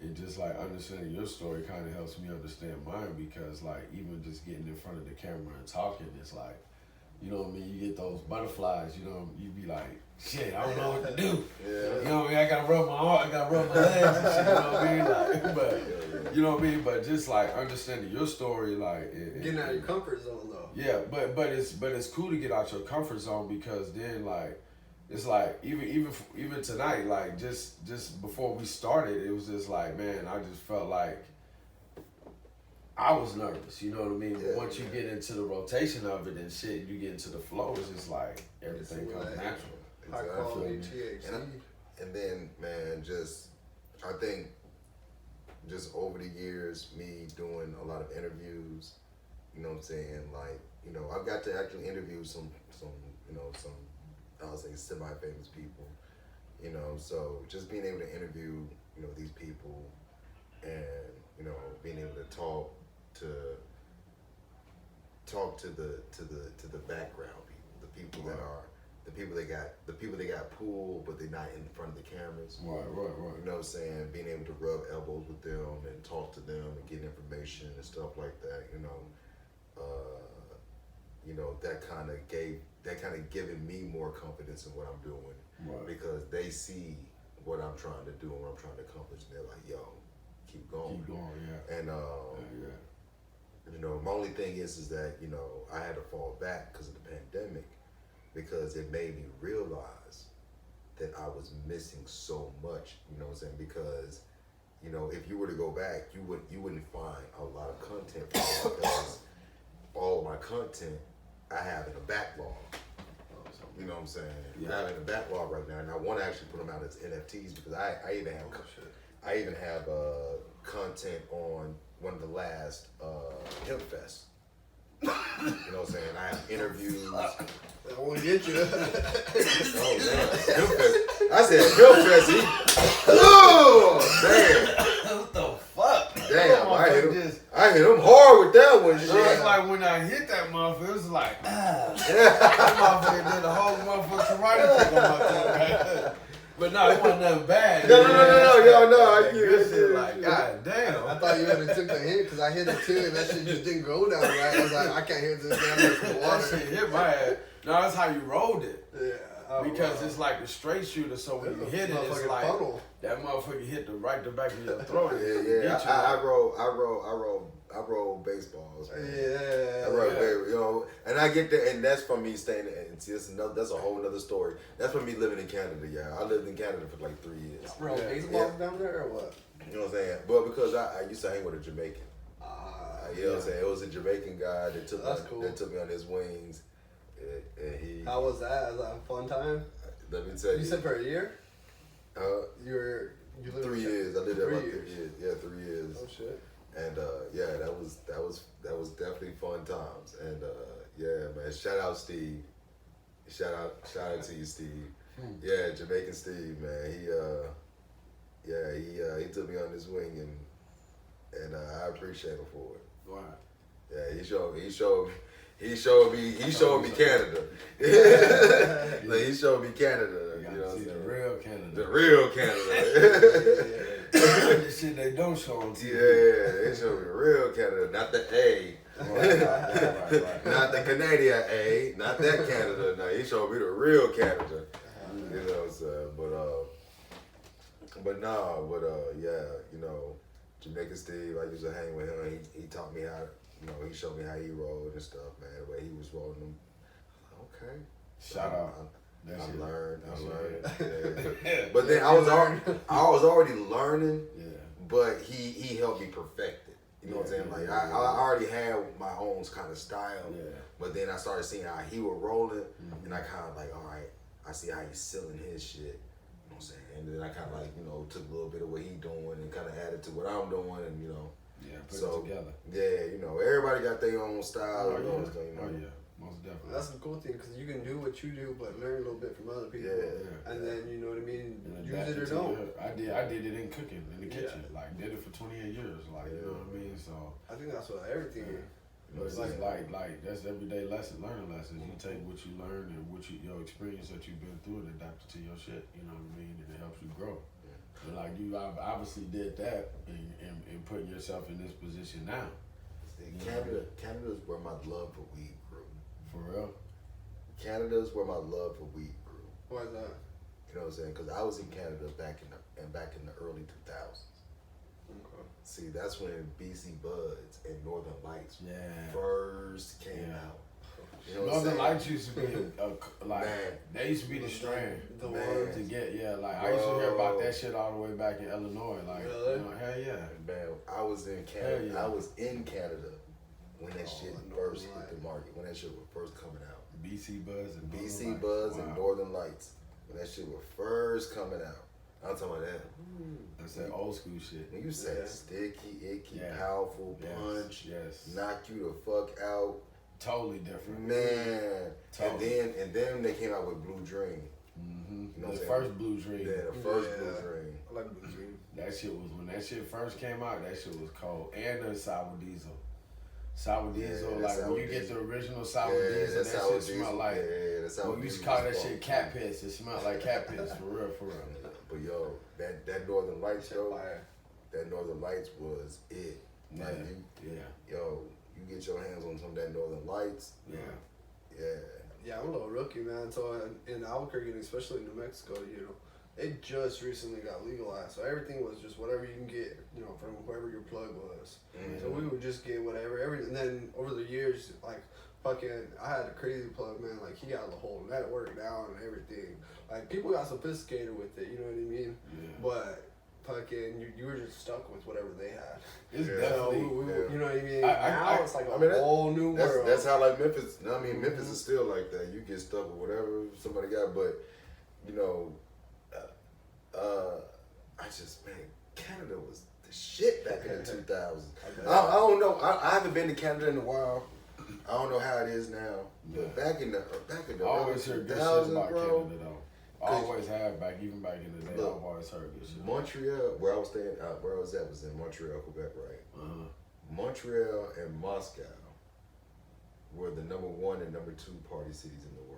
and just like understanding your story kind of helps me understand mine, because like even just getting in front of the camera and talking, it's like, you know what I mean, you get those butterflies, you know, you be like, shit, I don't know what to do.
Yeah.
You know what I mean? I gotta rub my arm, I gotta rub my legs and shit, you know what I mean? Like, but you know what I mean? But just like understanding your story, like
Getting out of your comfort zone though.
yeah, but it's cool to get out your comfort zone, because then like it's like even tonight, like just before we started, it was just like, man, I just felt like I was nervous, you know what I mean? But once you get into the rotation of it and shit, you get into the flow, it's just like everything comes natural.
High quality THC.
And then, man, I think just over the years, me doing a lot of interviews, you know what I'm saying? Like, you know, I've got to actually interview some I'll say semi-famous people, you know, so just being able to interview, you know, these people and, you know, being able to talk to the background people, the people that got pulled, but they're not in front of the cameras.
Right.
You know what I'm saying? Being able to rub elbows with them and talk to them and get information and stuff like that, you know, that kind of given me more confidence in what I'm doing,
Right.
because they see what I'm trying to do and what I'm trying to accomplish, and they're like, yo, keep going.
Keep going, yeah.
And you know, my only thing is that, you know, I had to fall back because of the pandemic, because it made me realize that I was missing so much, you know what I'm saying? Because, you know, if you were to go back, you wouldn't find a lot of content for me, because all of my content I have in a backlog. You know what I'm saying?
Yeah.
I have it in a backlog right now, and I want to actually put them out as NFTs, because I even have content on one of the last Hemp Fest. You know what I'm saying? I have interviews.
I want to get you.
Oh man, Hemp Fest. I said Hemp Fest. Oh damn!
What the fuck?
Damn, I hit him hard with that one.
So it's like when I hit that motherfucker, it was like, that motherfucker did a whole motherfucking karate kick on my thing. But no, it wasn't nothing bad.
No, y'all know. I get
Good shit,
it.
like, god damn.
I thought you would have took the hit because I hit it too, and that shit just didn't go down right. I was like, I can't hit this damn much
That
water.
shit hit my ass. No, that's how you rolled it.
Yeah.
Because it's like the straight shooter, so when you hit it, it's
Motherfucking
like,
funnel.
That motherfucker hit the back of your throat.
Yeah. I roll baseballs. Man.
Yeah.
I roll, you know, and I get that, and that's from me staying. And see, that's a whole other story. That's from me living in Canada. Yeah, I lived in Canada for like 3 years.
Bro, baseball down there or what?
You know what I'm saying? But because I used to hang with a Jamaican. You know what I'm saying? It was a Jamaican guy that took me on his wings. And he.
How was that? Was that a fun time?
Let me tell you.
You said for a year? You lived
3 years. I lived there about 3 years. Yeah, 3 years.
Oh shit.
And yeah, that was definitely fun times. And yeah, man, shout out Steve. Shout out to you, Steve. Yeah, Jamaican Steve, man. He took me on his wing and I appreciate him for it.
Wow.
Yeah, he showed me Canada. Like, he showed me Canada. You know what I'm saying?
The real Canada.
The real Canada.
The shit they don't show on TV.
Yeah, they showed me real Canada, not the A.
Right.
Not the Canadian A, not that Canada. No, he showed me the real Canada. You know what I'm saying? Yeah, you know, Jamaican Steve, I used to hang with him. He taught me how, you know, he showed me how he rolled and stuff, man. The way he was rolling them. Okay.
Shout out.
I learned.
Yeah.
But then I was already learning.
Yeah.
But he helped me perfect it. You know what I'm saying? Like I already had my own kind of style.
Yeah.
But then I started seeing how he was rolling, and I kind of like, all right, I see how he's selling his shit. You know what I'm saying? And then I kind of like, you know, took a little bit of what he doing and kind of added to what I'm doing, and you know.
Yeah, put it together.
Yeah, you know, everybody got their own style.
Oh yeah, most definitely.
That's the cool thing because you can do what you do, but learn a little bit from other people.
Yeah.
And then you know what I mean.
And
Use it or don't.
I did it in cooking in the kitchen. Like did it for 28 years. Like you know what I mean. So
I think that's what everything.
But it's like that's everyday learning lessons. You take what you learn and your experience that you've been through and adapt it to your shit. You know what I mean, and it helps you grow. And like you obviously did that and putting yourself in this position now.
Canada's where my love for weed grew.
For real.
Canada's where my love for weed grew.
Why is that?
You know what I'm saying? Because I was in Canada back in the early 2000s.
Okay.
See, that's when BC Buds and Northern Lights first came out. You know
Northern Lights used to be like
man,
they used to be the strand
The one
to get like I used to hear about that shit all the way back in Illinois. Like
really?
you know, hell yeah.
Man, I was in Canada.
Yeah.
I was in Canada when that shit first hit the market. When that shit was first coming out.
BC Buzz and
and Northern Lights. When that shit was first coming out. I'm talking about that.
That's that old school shit.
When you say sticky, icky, powerful, punch, knock you the fuck out.
Totally different.
Man.
Totally.
And then they came out with Blue Dream.
Mm-hmm.
You know
the first Blue Dream.
Yeah, the first Blue Dream.
I like Blue Dream.
That shit was when that shit first came out. That shit was cold. And the Sour Diesel. Sour Diesel, like when you get the original Sour Diesel, that shit smell like. We used to call that shit cat piss. It smelled like cat piss for real.
But yo, that Northern Lights show, that Northern Lights was it. Like yo, you get your hands on some of that Northern Lights.
Yeah, I'm a little rookie, man. So in Albuquerque, and especially in New Mexico, you know, it just recently got legalized. So everything was just whatever you can get, you know, from whoever your plug was. So we would just get whatever. And then over the years, like, fucking, I had a crazy plug, man. Like, he got the whole network down and everything. Like, people got sophisticated with it, you know what I mean?
Yeah.
But fucking, you were just stuck with whatever they had.
It's
So
definitely.
you know what I mean?
Now
it's like a whole new world.
That's how like Memphis. I mean, Memphis is still like that. You get stuck with whatever somebody got, but you know, I just Canada was the shit back in the 2000s. I don't know. I haven't been to Canada in a while. I don't know how it is now. But back in the
I always heard good shit about
bro.
Canada though. Always have even back in the day. I've always heard good shit.
Montreal, where I was staying, where I was at was in Montreal, Quebec, right? Montreal and Moscow were the number 1 and number 2 party cities in the world.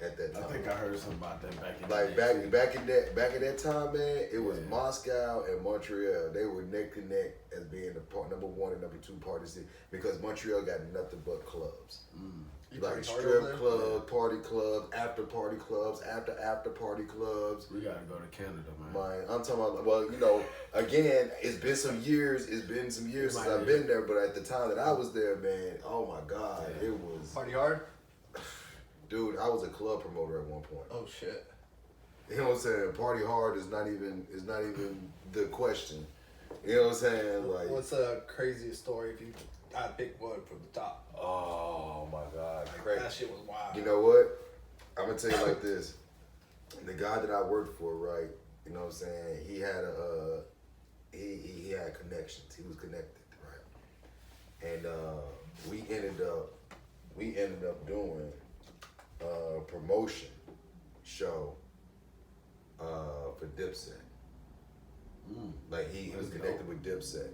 At that time,
I think I heard something about that back in
like
the day.
back in that time, man. It was Moscow and Montreal. They were neck and neck as being the number 1 and number 2 party city because Montreal got nothing but clubs.
You
like
party hard
strip
over there?
clubs, party clubs, after party clubs, after party clubs.
We gotta go to Canada, man.
Man, I'm talking about, well, you know, again, it's been some years since I've been there, but at the time that I was there, man, oh my God, it was,
Party hard?
dude, I was a club promoter at one point.
Oh shit.
You know what I'm saying? Party hard is not even the question. You know what I'm saying? Like,
What's the craziest story if you had to pick one from the top?
oh my God,
Like,
crazy.
that shit was wild.
You know what? I'm gonna tell you like this. The guy that I worked for, right? You know what I'm saying? He had he had connections. He was connected, right? And we ended up doing a promotion show for Dipset. Like he was connected with Dipset.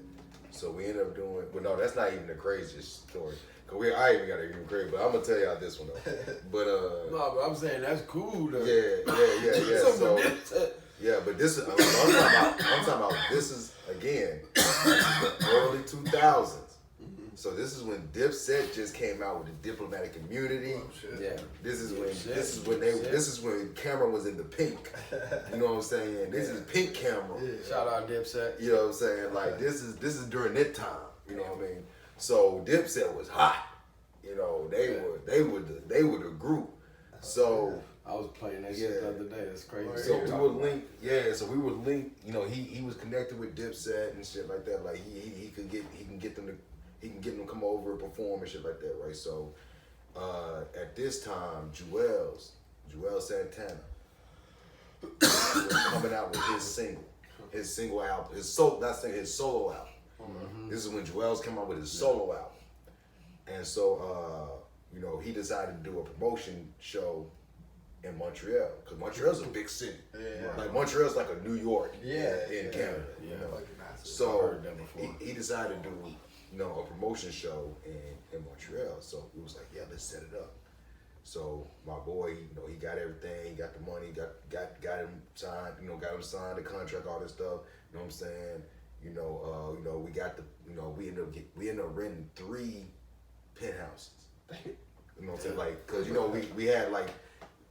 So we ended up doing, but no, that's not even the craziest story. Cause I even got to even crazy, but I'm gonna tell y'all this one though. But
no, but I'm saying that's cool though.
yeah. So yeah, but this is I'm talking about this is again the early 2000s. So this is when Dipset just came out with the diplomatic immunity.
Oh, shit.
Yeah.
This is when camera was in the pink. You know what I'm saying? This is pink camera.
Yeah.
Shout out Dipset.
You know what I'm saying? Like this is during that time. You know what I mean? So Dipset was hot. You know, they were the group. So
I was playing that shit the other day. It's crazy.
so we were linked. Yeah, so we were linked. You know, he was connected with Dipset and shit like that. Like he can get them to come over and perform and shit like that, right? So at this time, Joel Santana was coming out with his single album, his solo album. Mm-hmm. This is when Joel's came out with his solo album. And so, you know, he decided to do a promotion show in Montreal, because Montreal's a big city.
Yeah.
Like Montreal's like a New York in Canada.
Yeah.
You know?
Fucking massive.
So he decided to do, you know, a promotion show in Montreal. So we was like, yeah, let's set it up. So my boy, you know, he got everything, he got the money, got him signed, you know, got him signed the contract, all this stuff. You know what I'm saying? You know, we got the, you know, we ended up renting 3 penthouses. You know what I'm saying? Like, cause you know we had like,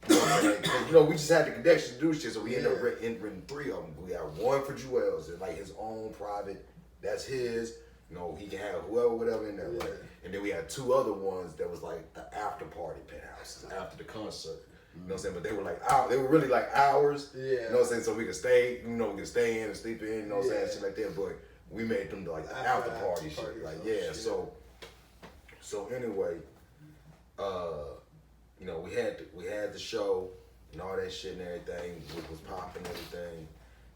you know what I'm saying? Like, 'cause, you know, we just had the connection to do shit, so we ended up renting 3 of them. We had one for Joel's, and like his own private, that's his. You know, he can have whoever, whatever in there, right? And then we had 2 other ones that was like the after party penthouses after the concert. You know what I'm saying? But they were like they were really like ours.
Yeah.
You know what I'm saying? So we could stay, you know, we could stay in and sleep in, you know what I'm saying? Shit like that. But we made them like the after party shit. Like, yeah, so anyway, you know, we had the show and all that shit and everything, which was popping and everything.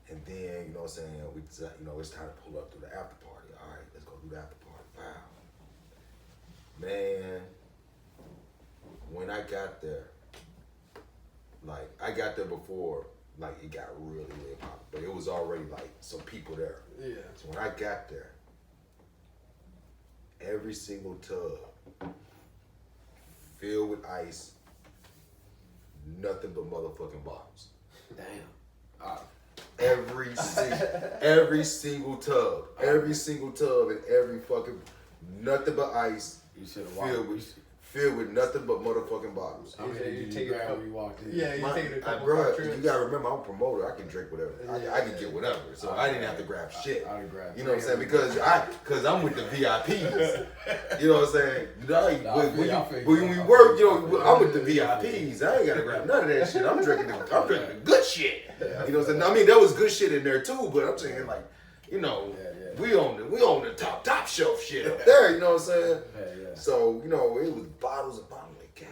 And then, you know what I'm saying, we decided, you know, it's time to pull up to the after party. All right, let's go do the after party. Wow. Man, when I got there, like, I got there before, like, it got really, really popping. But it was already, like, some people there.
Yeah.
So when I got there, every single tub filled with ice, nothing but motherfucking bottles.
Damn.
Every single tub, and every fucking nothing but ice,
You should have
filled with nothing but motherfucking bottles.
How many did you grab when you walked in?
Yeah, you taking a couple
Bro,
trips.
you gotta remember, I'm a promoter. I can drink whatever. I can get whatever. So I didn't have to grab shit.
I'd grab.
You know what I'm saying? Because I'm with the VIPs. You know what I'm saying? When we work, you know, I'm with the VIPs. I ain't gotta grab none of that shit. I'm drinking the good shit. You know what I'm saying? I mean, there was good shit in there too, but I'm saying like, you know, we on the top shelf shit up there. You know what I'm saying? So you know, it was bottles and bottles. Like, God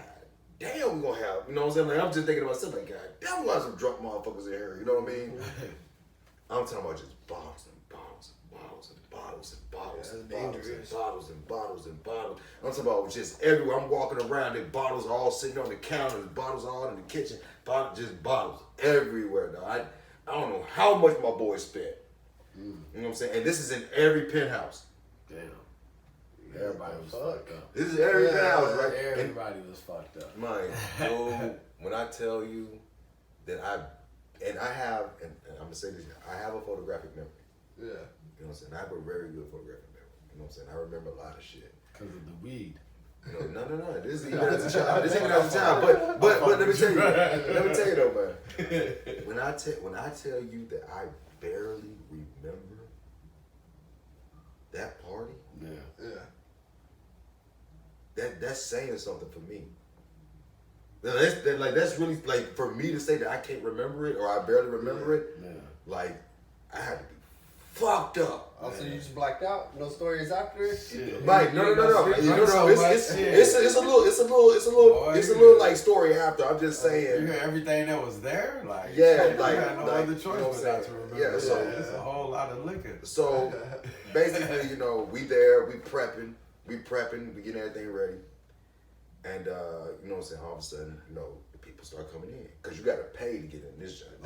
damn, we gonna have. You know what I'm saying? Like, I'm just thinking to myself, like, God damn, we got some drunk motherfuckers in here. You know what I mean? I'm talking about just bottles and bottles and bottles and bottles and bottles and bottles and bottles and bottles and bottles. I'm talking about just everywhere. I'm walking around, the bottles are all sitting on the counter, the bottles are all in the kitchen, just bottles everywhere. Dog. I don't know how much my boy spent. You know what I'm saying? And this is in every penthouse.
Damn. Everybody was fucked up.
This is every penthouse, right?
Everybody was fucked up.
Man, dude, when I tell you that I'm gonna say this, I have a photographic memory.
Yeah.
You know what I'm saying? I have a very good photographic memory. You know what I'm saying? I remember a lot of shit.
Because of the weed.
No. This is even as a child. But let me tell you. Let me tell you though, man. When I tell you that I barely remember that party, that's saying something for me. That's really like for me to say that I can't remember it or I barely remember it. Yeah. Like I had to be fucked up.
Oh, so you just blacked out? No stories after?
Right? No. It's a little like story after. I'm just saying.
You hear everything that was there, like
you had
no other choice but not to remember.
Yeah, so
it's a whole lot of liquor.
So basically, we there, we prepping, we getting everything ready, and all of a sudden, the people start coming in because you got to pay to get in this joint.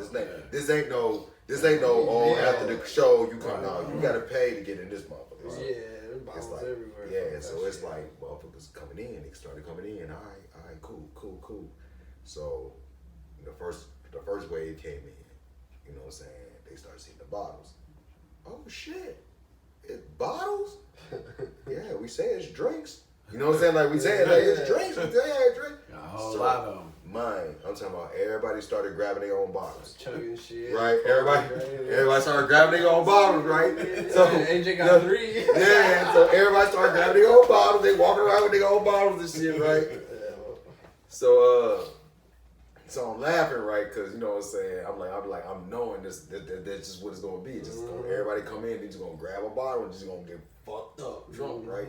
This ain't no. After the show you come out. You gotta pay to get in this motherfucker. So
there's bottles
like,
everywhere.
Yeah, so it's like motherfuckers coming in. They started coming in. All right, cool. So the first wave came in. You know what I'm saying? They started seeing the bottles. Oh shit, it's bottles? Yeah, we say it's drinks. You know what I'm saying? Like we say it's drinks. We say it's drinks.
A whole lot of them.
Mine. I'm talking about everybody started grabbing their own bottles.
Chugging shit.
Right? Everybody started grabbing their own bottles, right?
So AJ got 3.
Yeah, so everybody started grabbing their own bottles. They walking around with their own bottles and shit, right? So I'm laughing, right? Because you know what I'm saying? I'm knowing this. That's just what it's gonna be. Just everybody come in, they just gonna grab a bottle and just gonna get fucked up, drunk, right?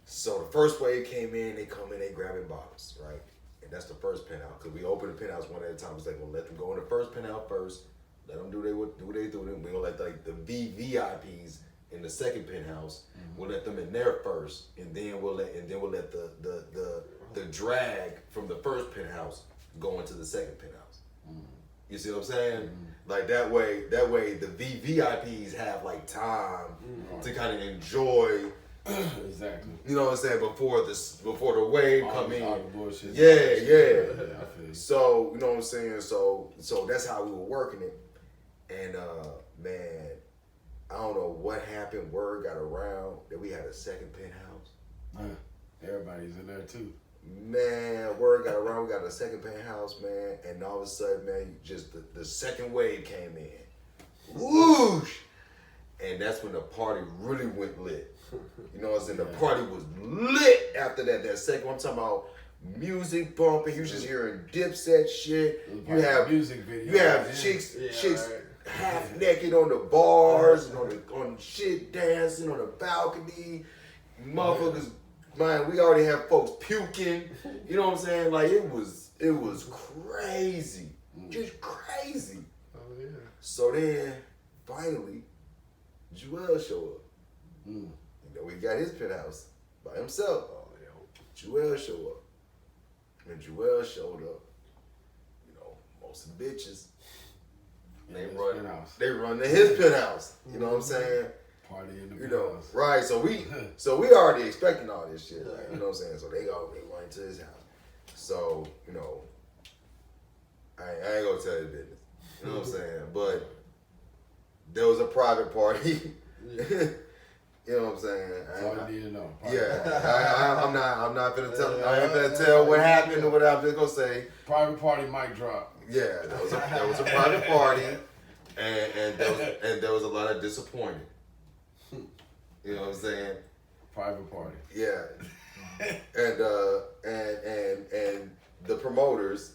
So the first wave came in, they come in, they grabbing bottles, right? And that's the first penthouse, because we open the penthouse one at a time. It's like, we'll let them go in the first penthouse first, let them do what they do. Then we're gonna let the VVIPs in the second penthouse, we'll let them in there first, and then we'll let the drag from the first penthouse go into the second penthouse. You see what I'm saying? Like that way the VVIPs have like time to kind of enjoy.
Exactly.
You know what I'm saying? Before the wave come in.
Yeah.
So you know what I'm saying? So that's how we were working it. And man, I don't know what happened. Word got around that we had a second penthouse.
Everybody's in there too.
Man, word got around. We got a second penthouse, man. And all of a sudden, man, just the second wave came in. Whoosh! And that's when the party really went lit. You know what I'm saying? The party was lit after that. That second one, I'm talking about music bumping. You just hearing Dipset shit. You have
music video.
You have chicks half naked on the bars and on shit dancing on the balcony. Motherfuckers, man, we already have folks puking. You know what I'm saying? Like it was crazy, just crazy.
Oh yeah.
So then finally, Joel showed up. We got his penthouse by himself. Joel showed up. When Joel showed up, most of the bitches, they run to his penthouse. You know what I'm saying?
Party in the penthouse.
Right. So we already expecting all this shit. Like, you know what I'm saying? So they run to his house. So, I ain't gonna tell you business. You know what I'm saying? But there was a private party. You know what I'm saying?
That's all you need to know.
I'm not gonna tell. I ain't gonna tell what happened or what. I'm just gonna say.
Private party mic drop.
Yeah, that was a private party, and there was a lot of disappointing. You know what I'm saying?
Private party.
Yeah, and the promoters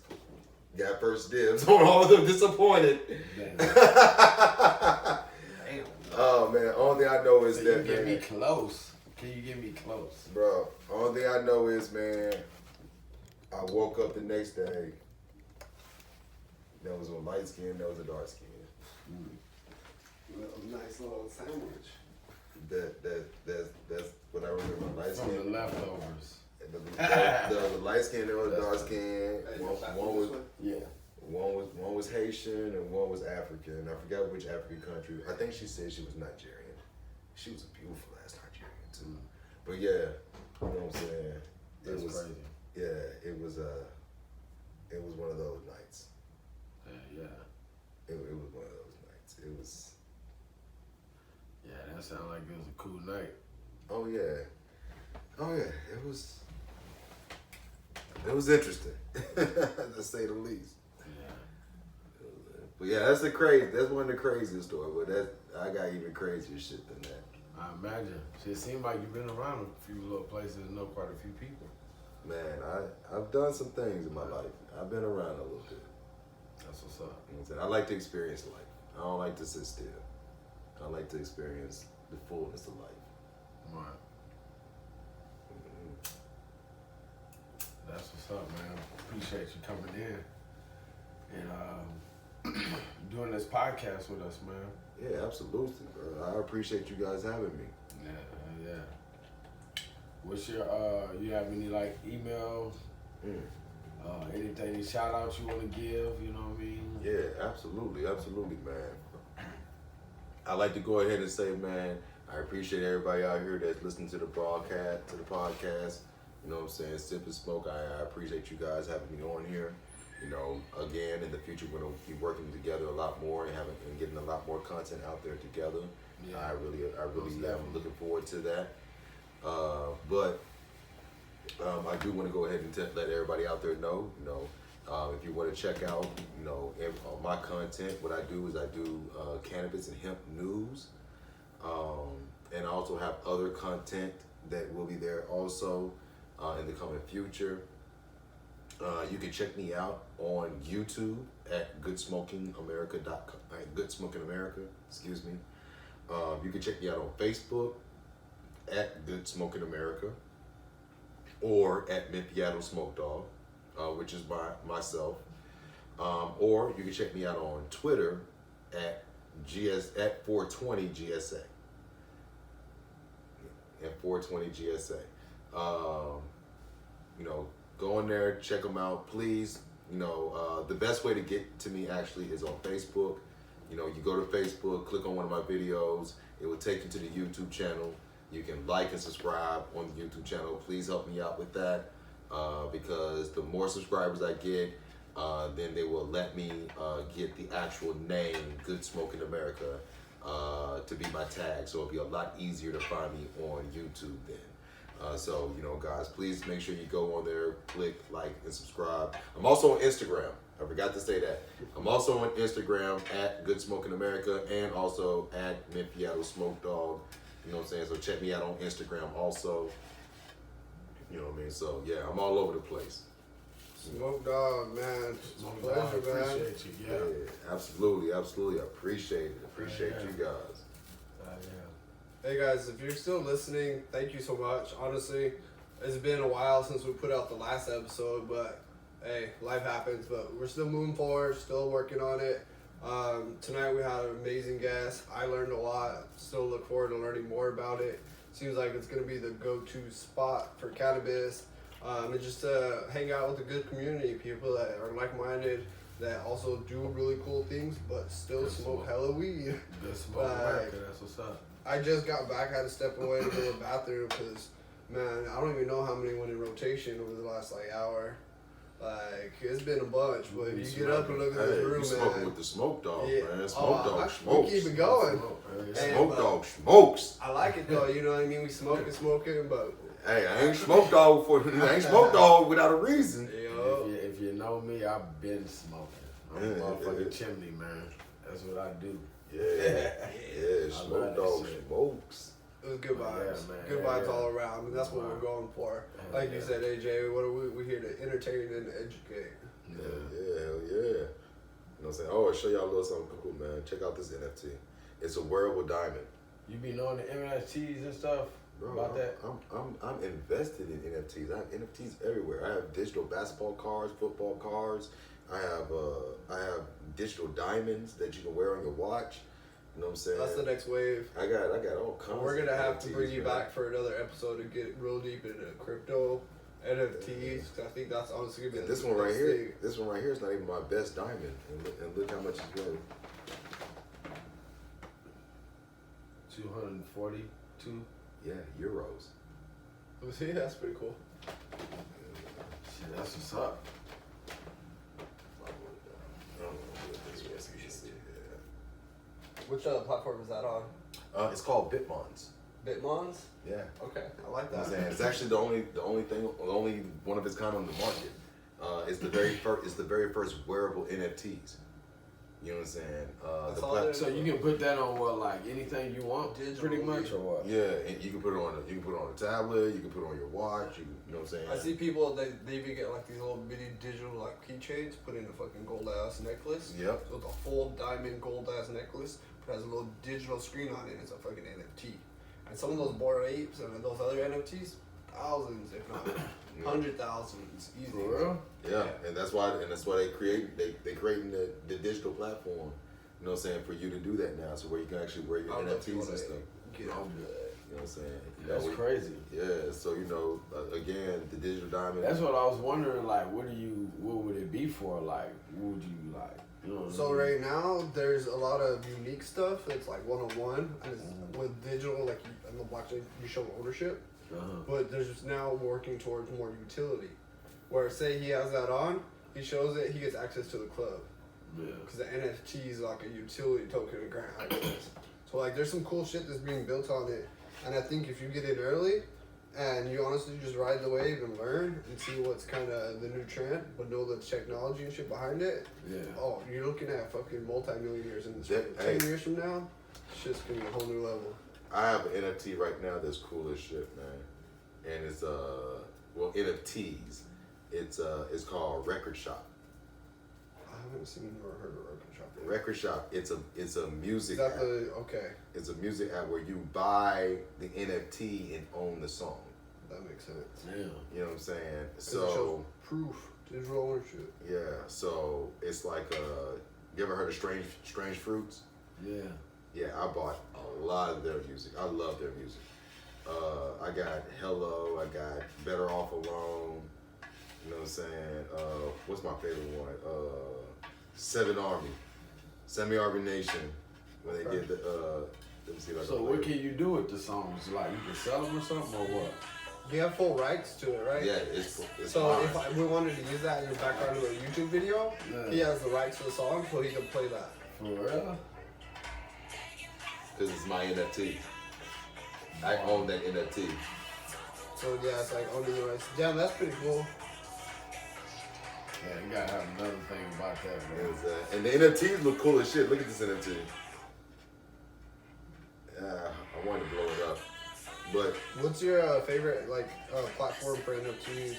got first dibs on all the disappointed. Oh man, only thing I know is that
Can you get me close?
Bro, only thing I know is, man, I woke up the next day. There was a light skin, there was a dark skin.
Nice little sandwich.
That's what I remember. Light skin.
From the leftovers.
There was a light skin, there was a dark skin. One was Haitian and one was African. I forgot which African country. I think she said she was Nigerian. She was a beautiful ass Nigerian too. But yeah, you know what I'm saying?
That's crazy.
Yeah, it was one of those nights. It was one of those nights. It was.
Yeah, that sounded like it was a cool night.
Oh yeah. Oh yeah, it was interesting, to say the least. But yeah, that's one of the craziest stories. But I got even crazier shit than that.
I imagine. It seems like you've been around a few little places and know quite a few people.
Man, I've done some things in my life. I've been around a little bit.
That's what's up.
You know what I'm saying? I like to experience life. I don't like to sit still. I like to experience the fullness of life.
Right.
Mm-hmm.
That's what's up, man. Appreciate you coming in and doing this podcast with us, man.
Yeah, absolutely, bro. I appreciate you guys having me.
Yeah. What's your you have any like email? Anything, any shout outs you want to give? You know what I mean?
Yeah, absolutely, man. I like to go ahead and say, man, I appreciate everybody out here that's listening to the podcast. You know what I'm saying? Sip and Smoke. I appreciate you guys having me on here. You know, again, in the future, we're gonna be working together a lot more and getting a lot more content out there together. Yeah. I really am looking forward to that. But I do want to go ahead and let everybody out there know, you know, if you want to check out, you know, my content, what I do is I do cannabis and hemp news, and I also have other content that will be there also in the coming future. You can check me out on YouTube at Good Smoking America. Excuse me. You can check me out on Facebook at Good Smoking America, or at Mempheattle Smokedawg, which is myself. Or you can check me out on Twitter at 420 GSA. At 420 GSA. You know, go in there, check them out, please. You know, the best way to get to me actually is on Facebook. You know, you go to Facebook, click on one of my videos, it will take you to the YouTube channel. You can like and subscribe on the YouTube channel. Please help me out with that, because the more subscribers I get, then they will let me get the actual name, Good Smoking America, to be my tag. So it'll be a lot easier to find me on YouTube then. So, you know, guys, please make sure you go on there, click like and subscribe. I'm also on Instagram. I forgot to say that. I'm also on Instagram at Good Smoking America and also at Mempheattle Smokedawg. You know what I'm saying? So check me out on Instagram also. You know what I mean? So yeah, I'm all over the place.
Smokedawg, man. It's a pleasure, man.
Appreciate you,
Yeah, absolutely. I appreciate it. Appreciate you guys.
Hey guys, if you're still listening, thank you so much. Honestly, it's been a while since we put out the last episode, but hey, life happens. But we're still moving forward, still working on it. Tonight we had an amazing guest. I learned a lot. Still look forward to learning more about it. Seems like it's going to be the go-to spot for cannabis. And just to hang out with a good community, people that are like-minded, that also do really cool things, but still smoke hella weed.
Good smoke America, that's what's up.
I just got back, I had to step away to go to the bathroom because, man, I don't even know how many went in rotation over the last, hour. It's been a bunch, but if you get up and look at this room,
you smoking with the Smokedawg, man. Smokedawg smokes.
We keep it going.
Smokedawg smokes.
I like it, though, you know what I mean? We smoking, but...
Hey, I ain't Smokedawg without a reason.
If you know me, I've been smoking. I'm a motherfucking chimney, man. That's what I do.
Yeah, Smokedawg smokes.
It was good vibes.
Yeah, man.
Good vibes all around. And that's what we're going for. Like you said, AJ, what are we're here to entertain and educate.
Yeah. You know what I'm saying? Oh, I'll show y'all a little something cool, man. Check out this NFT. It's a wearable diamond.
You be knowing the NFTs and stuff?
Bro,
about that?
I'm invested in NFTs. I have NFTs everywhere. I have digital basketball cards, football cards. I have digital diamonds that you can wear on your watch. You know what I'm saying?
That's the next wave.
I got all kinds.
We're gonna have
NFTs,
to bring you back for another episode to get real deep into crypto, NFTs. I think that's honestly gonna be
this one right here. This one right here is not even my best diamond, and look how much it's worth.
242.
Yeah, euros.
See, that's pretty cool.
Shit, that's what's up.
Which platform is that on?
It's called Bitmons.
Bitmons?
Yeah.
Okay, I like
You know what I'm
that.
saying? It's actually the only one of its kind on the market. It's the very first wearable NFTs. You know what I'm saying?
That's all there is.
So you can put that on what, like anything you want,
Digital,
pretty much, or what?
Yeah, and you can put it on a tablet. You can put it on your watch. You know what I'm saying?
I see people, they even get like these little bitty digital like keychains, put in a fucking gold ass necklace.
Yep.
So it's a full diamond gold ass necklace, but has a little digital screen on it. It's a fucking NFT. And some of those Bored Apes and those other NFTs, thousands, if not 100,000s, easy.
For real?
Yeah, and that's why they creating the digital platform. You know what I'm saying, for you to do that now, so where you can actually wear your NFTs and stuff.
Get
Oh,
out.
good.
You know what I'm saying?
That's crazy.
Yeah, so again, the digital diamond.
That's what I was wondering. Like, what would it be for? Like, what would you like? You know what
So
I mean?
right now, there's a lot of unique stuff that's like one-on-one, and it's with digital, like in the blockchain, you show ownership. But there's now working towards more utility, where say he has that on, he shows it, he gets access to the club.
Yeah.
Because the NFT is like a utility token and grant access. So like there's some cool shit that's being built on it. And I think if you get in early and you honestly just ride the wave and learn and see what's kind of the new trend, but know the technology and shit behind it,
Yeah.
oh, you're looking at fucking multi-millionaires in this
Yeah,
field.
hey.
10 years from now, shit's gonna be a whole new level.
I have an NFT right now that's cool as shit, man. And it's NFTs. It's called Record Shop.
I haven't seen or heard of Record Shop yet.
Record Shop. It's a music
Is that
app.
okay,
It's a music app where you buy the NFT and own the song.
that makes sense.
Yeah.
You know what I'm saying?
'Cause it shows
So
proof, digital ownership.
yeah, so it's like you ever heard of Strange Fruits?
Yeah.
Yeah, I bought a lot of their music. I love their music. I got Hello, I got Better Off Alone. You know what I'm saying? What's my favorite one? Seven Army, Semi-Army Nation. When they did the, let me see if I can
So
play
what
it.
can you do with the songs? Like, you can sell them or something, or what?
You have full rights to it, right?
Yeah, it's
So
mine.
if we wanted to use that in the background of a YouTube video,
Yeah.
he has the rights to the song, so he can play that.
For real?
Because it's my NFT. I own that NFT.
So yeah, it's like owning the rights. Damn, that's pretty cool.
Yeah, you gotta have another thing about that, man.
And the NFTs look cool as shit. Look at this NFT. I wanted to blow it up, but
What's your favorite platform for NFTs?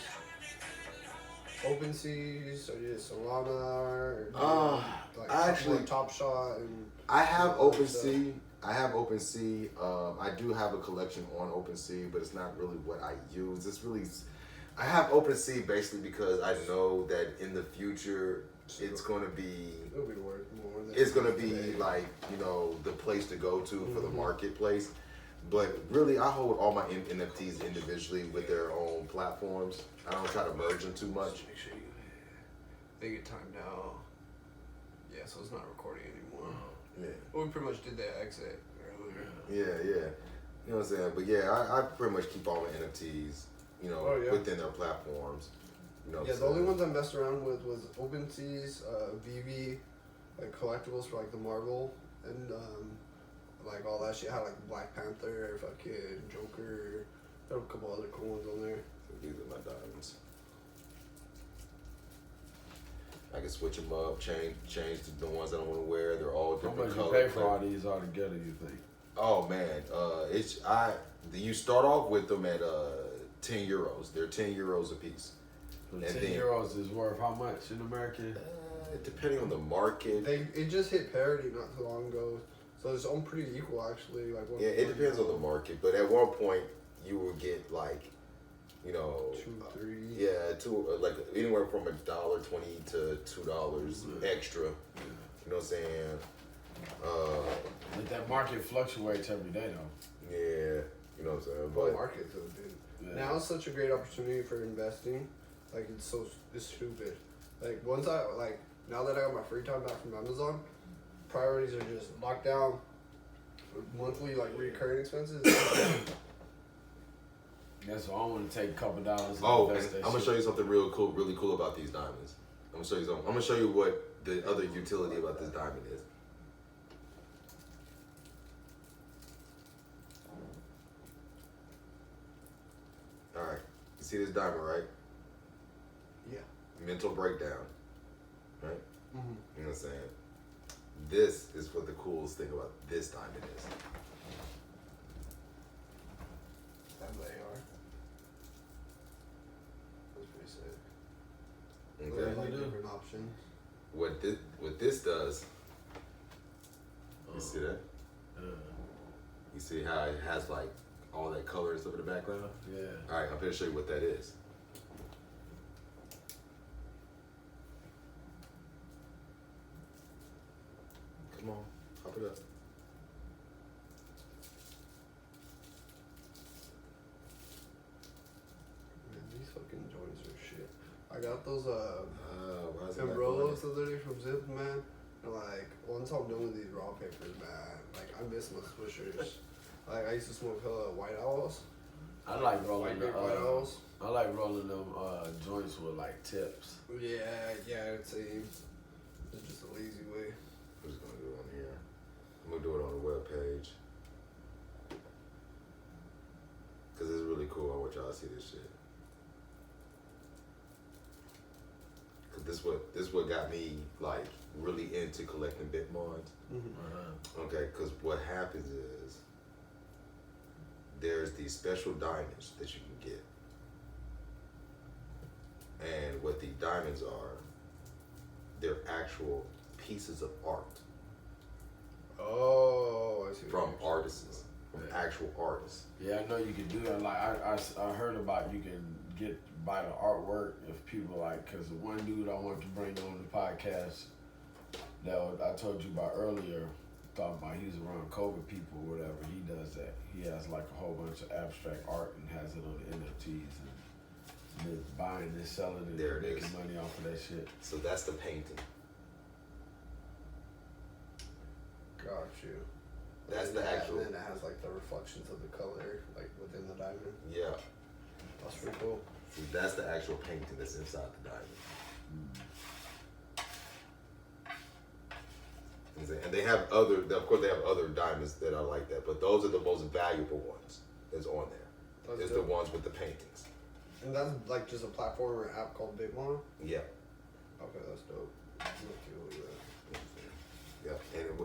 OpenSeas or just Solana or
actually-
Top Shot and
I have
all that
OpenSea. I have OpenSea. I do have a collection on OpenSea, but it's not really what I use. I have OpenSea basically because I know that in the future it's going to be
it'll be worth more than
it's going to be
today.
like, the place to go to for the marketplace. But really, I hold all my NFTs individually with their own platforms. I don't try to merge them too much.
Make sure they get timed out. Yeah, so it's not recording anymore.
Yeah.
But we pretty much did that exit earlier.
Yeah. You know what I'm saying? But yeah, I pretty much keep all my NFTs,
Oh, yeah.
within their platforms. You know what
Yeah,
I'm
the only
saying?
ones I messed around with was OpenSea's, VV, like collectibles for like the Marvel and like all that shit. Had like Black Panther, fucking Joker. There were a couple other cool ones on there.
These are my diamonds. I can switch them up, change the ones I don't want to wear. They're all
How
different
much you
colors.
pay for all these all together, you think?
Oh man, you start off with them at 10 euros. They're 10 euros a piece.
So
And
10
then-
euros is worth how much in America?
Depending on the market.
It just hit parity not too long ago, so it's all pretty equal actually. Like
Yeah, it depends on the market, but at one point you will get like,
2, 3.
yeah, like anywhere from $1.20 to $2 extra. You know what I'm saying?
But that market fluctuates every day, though.
Yeah, you know what I'm saying.
The
But
market though, dude.
Yeah.
Now it's such a great opportunity for investing. Like it's stupid. Like now that I got my free time back from Amazon, priorities are just locked down. Monthly recurring expenses.
Yeah, so I want to take a couple dollars.
and
invest that
I'm gonna
shit.
show you something really cool about these diamonds. I'm gonna show you something. I'm gonna show you what the other utility about this diamond is. see this diamond, right?
Yeah.
Mental breakdown, right?
Mm-hmm.
You know what I'm saying? This is what the coolest thing about this diamond is.
That they are. That's pretty sick.
Okay.
There's like different options.
What this does, you see that? You see how it has like all that color and stuff in the background?
Yeah.
All right, I'm gonna show you what that is. Come on, hop it up.
Man, these fucking joints are shit. I got those
Why is it
Ambrolos the other day from Zip, man. And like, once I'm done with these raw papers, man, like I miss my swishers. Like I used to smoke hella White Owls.
I like rolling
White
the,
Grape White Owls.
I like rolling them joints with like tips.
Yeah, it seems. It's just a lazy way.
I'm just gonna do it on here. I'm gonna do it on the web page. Cause it's really cool. I want y'all to see this shit. Cause this what got me like really into collecting Bitmons.
Mm-hmm.
Okay, cause what happens is there's these special diamonds that you can get. And what the diamonds are, they're actual pieces of art
Oh, I see.
from artists, from actual artists.
Yeah, I know you can do that. Like I heard about you can buy the artwork if people like, cause the one dude I wanted to bring on the podcast that I told you about earlier, talking about he's around COVID people or whatever. He does that. He has like a whole bunch of abstract art and has it on the NFTs and they're buying and selling it
There
and
it
making
is.
money off of that shit.
So that's the painting.
Got you.
That's
And
the
then
actual.
And then it has like the reflections of the color, like within the diamond.
Yeah.
That's pretty cool.
See, that's the actual painting that's inside the diamond. And they have of course they have other diamonds that are like that, but those are the most valuable ones that's on there.
That's
Is the
dope.
ones with the paintings.
And that's like just a platform or app called Bitmon.
Yeah.
Okay, that's dope. I'm gonna take a look at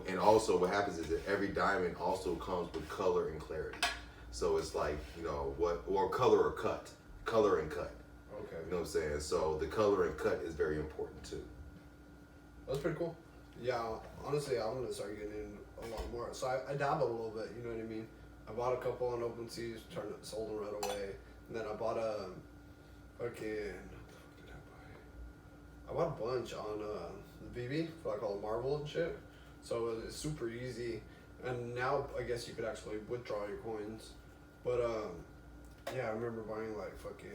Yeah. And also what happens is that every diamond also comes with color and clarity. So it's like, you know, or color or cut. Color and cut.
that. Okay.
You know what I'm saying? So the color and cut is very important too.
That's pretty cool. Yeah, honestly, I'm gonna start getting in a lot more. So I dabble a little bit, you know what I mean? I bought a couple on OpenSea, sold them right away. And then I bought a fucking, what did I buy? I bought a bunch on the BB for like all the Marvel and shit. So it's super easy. And now I guess you could actually withdraw your coins. But yeah, I remember buying like fucking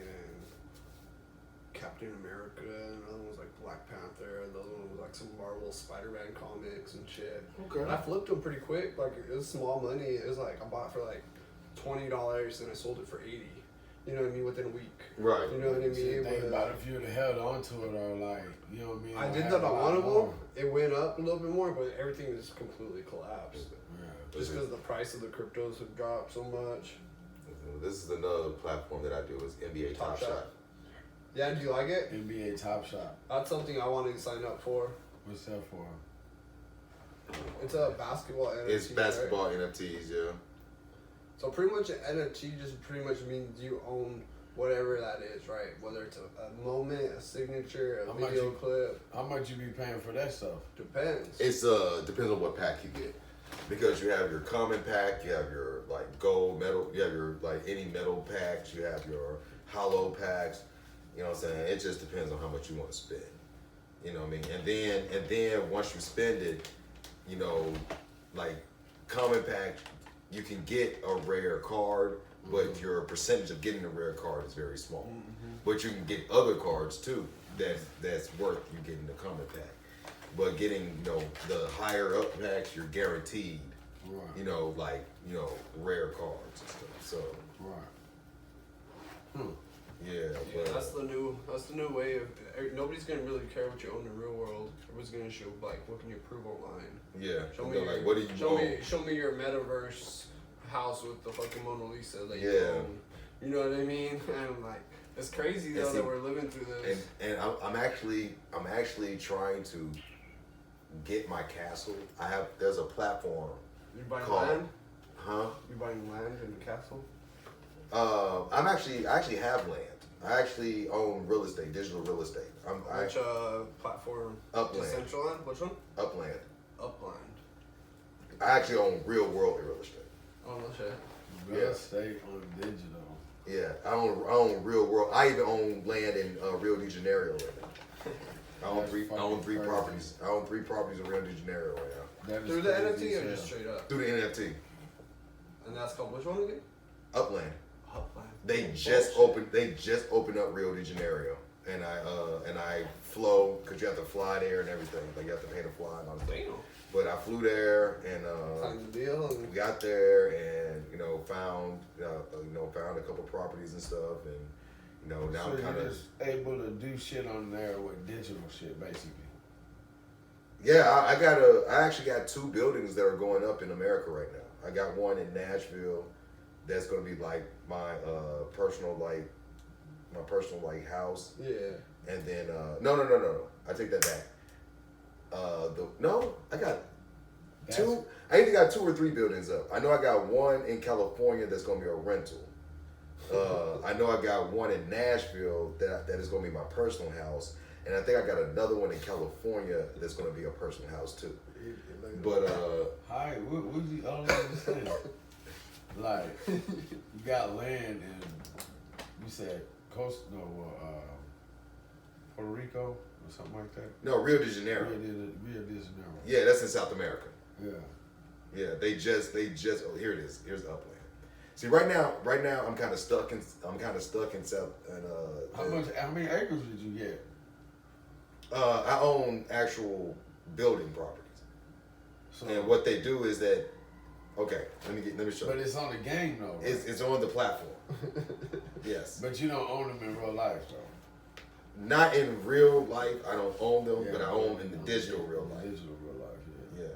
Captain America, and another one was like Black Panther, and the other one was like some Marvel Spider-Man comics and shit.
Okay.
And I flipped them pretty quick. Like it was small money. It was like I bought it for like $20, and I sold it for $80. You know what I mean? Within a week.
Right.
You know what I
See,
mean?
think
But,
about it, if you'd have held on to it or like, you know what I mean?
I
or
did
had
that
a
on
lot
one of
more.
them. It went up a little bit more, but everything just completely collapsed.
Yeah.
Just because the price of the cryptos have dropped so much.
This is another platform that I do is NBA Top Shot.
Yeah, do you like it?
NBA Top Shot.
That's something I wanted to sign up for.
What's that for?
It's a basketball NFT.
It's basketball NFTs, yeah.
So pretty much an NFT just pretty much means you own whatever that is, right? Whether it's a moment, a signature, a
How much
video
you-
clip.
How much you be paying for that stuff?
Depends.
It's depends on what pack you get. Because you have your common pack, you have your like gold, metal, you have your like any metal packs, you have your hollow packs. You know what I'm saying? It just depends on how much you want to spend. You know what I mean? And then once you spend it, you know, like common pack, you can get a rare card, but your percentage of getting a rare card is very small. But you can get other cards too that's worth you getting the common pack. But getting, you know, the higher up packs, you're guaranteed,
Right.
you know, like, you know, rare cards and stuff. So
Right.
yeah,
Yeah,
but
that's the new way of. Nobody's gonna really care what you own in the real world. Everyone's gonna show like what can you prove online.
yeah.
Show
You
me
know,
your,
like what do you own?
show me your metaverse house with the fucking Mona Lisa that you
Yeah.
own. You know what I mean? And like It's crazy though that we're living through this.
And I'm actually trying to get my castle. There's a platform.
You buying
called,
land?
Huh?
You buying land in the castle?
I actually have land. I actually own real estate, digital real estate.
Which platform?
Upland.
Decentraland? Which one?
Upland.
Upland.
I actually own real world real estate.
Oh no shit.
Real estate on digital.
Yeah, I own real world. I even own land in Rio de Janeiro right now. I own three properties. I own 3 properties in Rio de Janeiro right now.
Through the NFT or just straight up?
Through the NFT.
And that's called which one again?
Upland.
Upland.
They just opened up Rio de Janeiro, and I flew because you have to fly there and everything. Like you have to pay to fly and all that.
Damn.
But I flew there and
Signed the deal.
we got there and found a couple properties and stuff, and now
So
I'm kind
you're
of
just able to do shit on there with digital shit, basically.
yeah. I actually got 2 buildings that are going up in America right now. I got one in Nashville that's going to be like my personal house.
Yeah.
And then no. I take that back. I got 2. I either got 2 or 3 buildings up. I know I got one in California that's gonna be a rental. I know I got one in Nashville that is gonna be my personal house, and I think I got another one in California that's gonna be a personal house too. But
Hi, what you I don't understand. Like, you got land in, you said Puerto Rico or something like that?
no, Rio de Janeiro.
Rio de Janeiro.
Yeah, that's in South America.
Yeah.
Yeah, they just oh, here it is. Here's the upland. See, right now I'm kind of stuck in South and
How many acres did you get?
I own actual building properties.
So,
And what they do is that okay, let me show
but
you.
it's on the game though. Right?
It's on the platform. Yes.
But you don't own them in real life though.
Not in real life, I don't own them,
Yeah,
but I own in the digital real life.
Digital real life, yeah.
Yeah.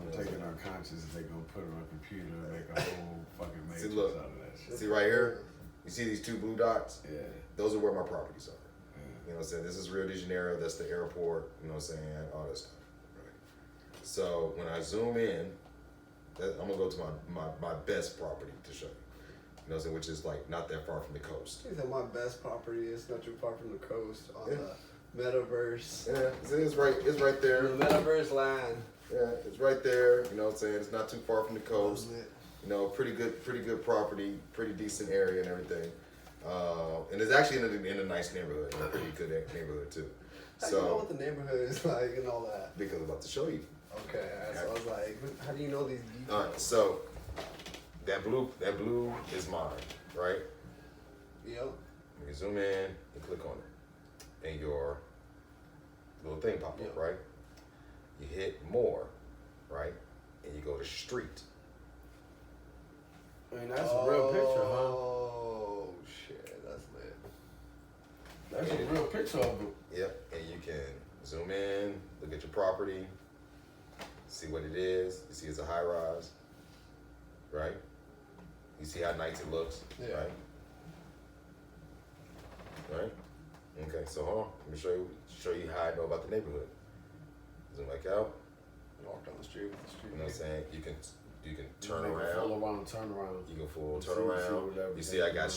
I'm taking our conscience, they gonna put it on a computer and make a whole fucking matrix
See, look.
out of that shit.
See right here? You see these 2 blue dots?
Yeah.
Those are where my properties are.
Yeah.
You know what I'm saying? This is Rio de Janeiro, that's the airport, you know what I'm saying? All that stuff. Right. So when I zoom in, I'm gonna go to my best property to show you. You know what I'm saying? Which is like not that far from the coast.
He said my best property is not too far from the coast on
Yeah.
the metaverse.
Yeah, it's right there.
The metaverse land.
Yeah, it's right there. You know what I'm saying? It's not too far from the coast.
Isn't it?
You know, pretty good property, pretty decent area and everything. And it's actually in a nice neighborhood, a pretty good neighborhood too.
How do you know what the neighborhood is like and all that?
Because I'm about to show you.
Okay, so I was like, how do you know these details?
All right, so that blue is mine, right?
Yep.
You zoom in and click on it, and your little thing pop up, right? You hit more, right? And you go to street.
I mean, that's a real picture, huh?
Oh, shit, that's lit.
That's a real picture of it.
Yep, and you can zoom in, look at your property, see what it is. You see it's a high rise, right? You see how nice it looks,
Yeah.
right? Right? Okay, so hold on. Let me show you how I know about the neighborhood. Zoom back out.
Walk down the street with the street.
You know what I'm saying? You can turn
Make a
around.
full around turn around.
You can full
See-
turn
see
around.
whatever
You see I got
they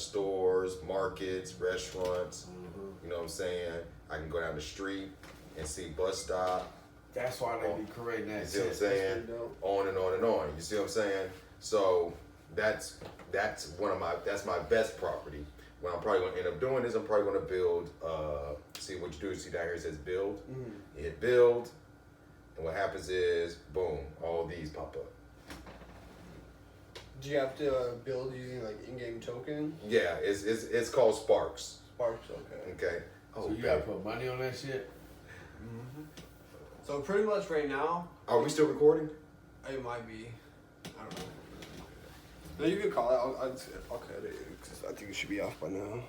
stores, markets, restaurants.
Mm-hmm.
You know what I'm saying? I can go down the street and see bus stop.
That's why they be creating that
You see what I'm
shit.
saying?
pretty dope.
On and on and on. You see what I'm saying? So that's my best property. What I'm probably gonna end up doing is I'm probably gonna build. See what you do? See down here it says build.
Mm-hmm.
You hit build, and what happens is boom, all these pop up.
Do you have to build using like in-game token?
Yeah, it's called Sparks.
Sparks, okay.
Okay.
So you gotta put money on that shit?
So pretty much right now,
Are we still recording?
it might be. I don't know. No, you can call it. I'll cut it. 'Cause I think it should be off by now.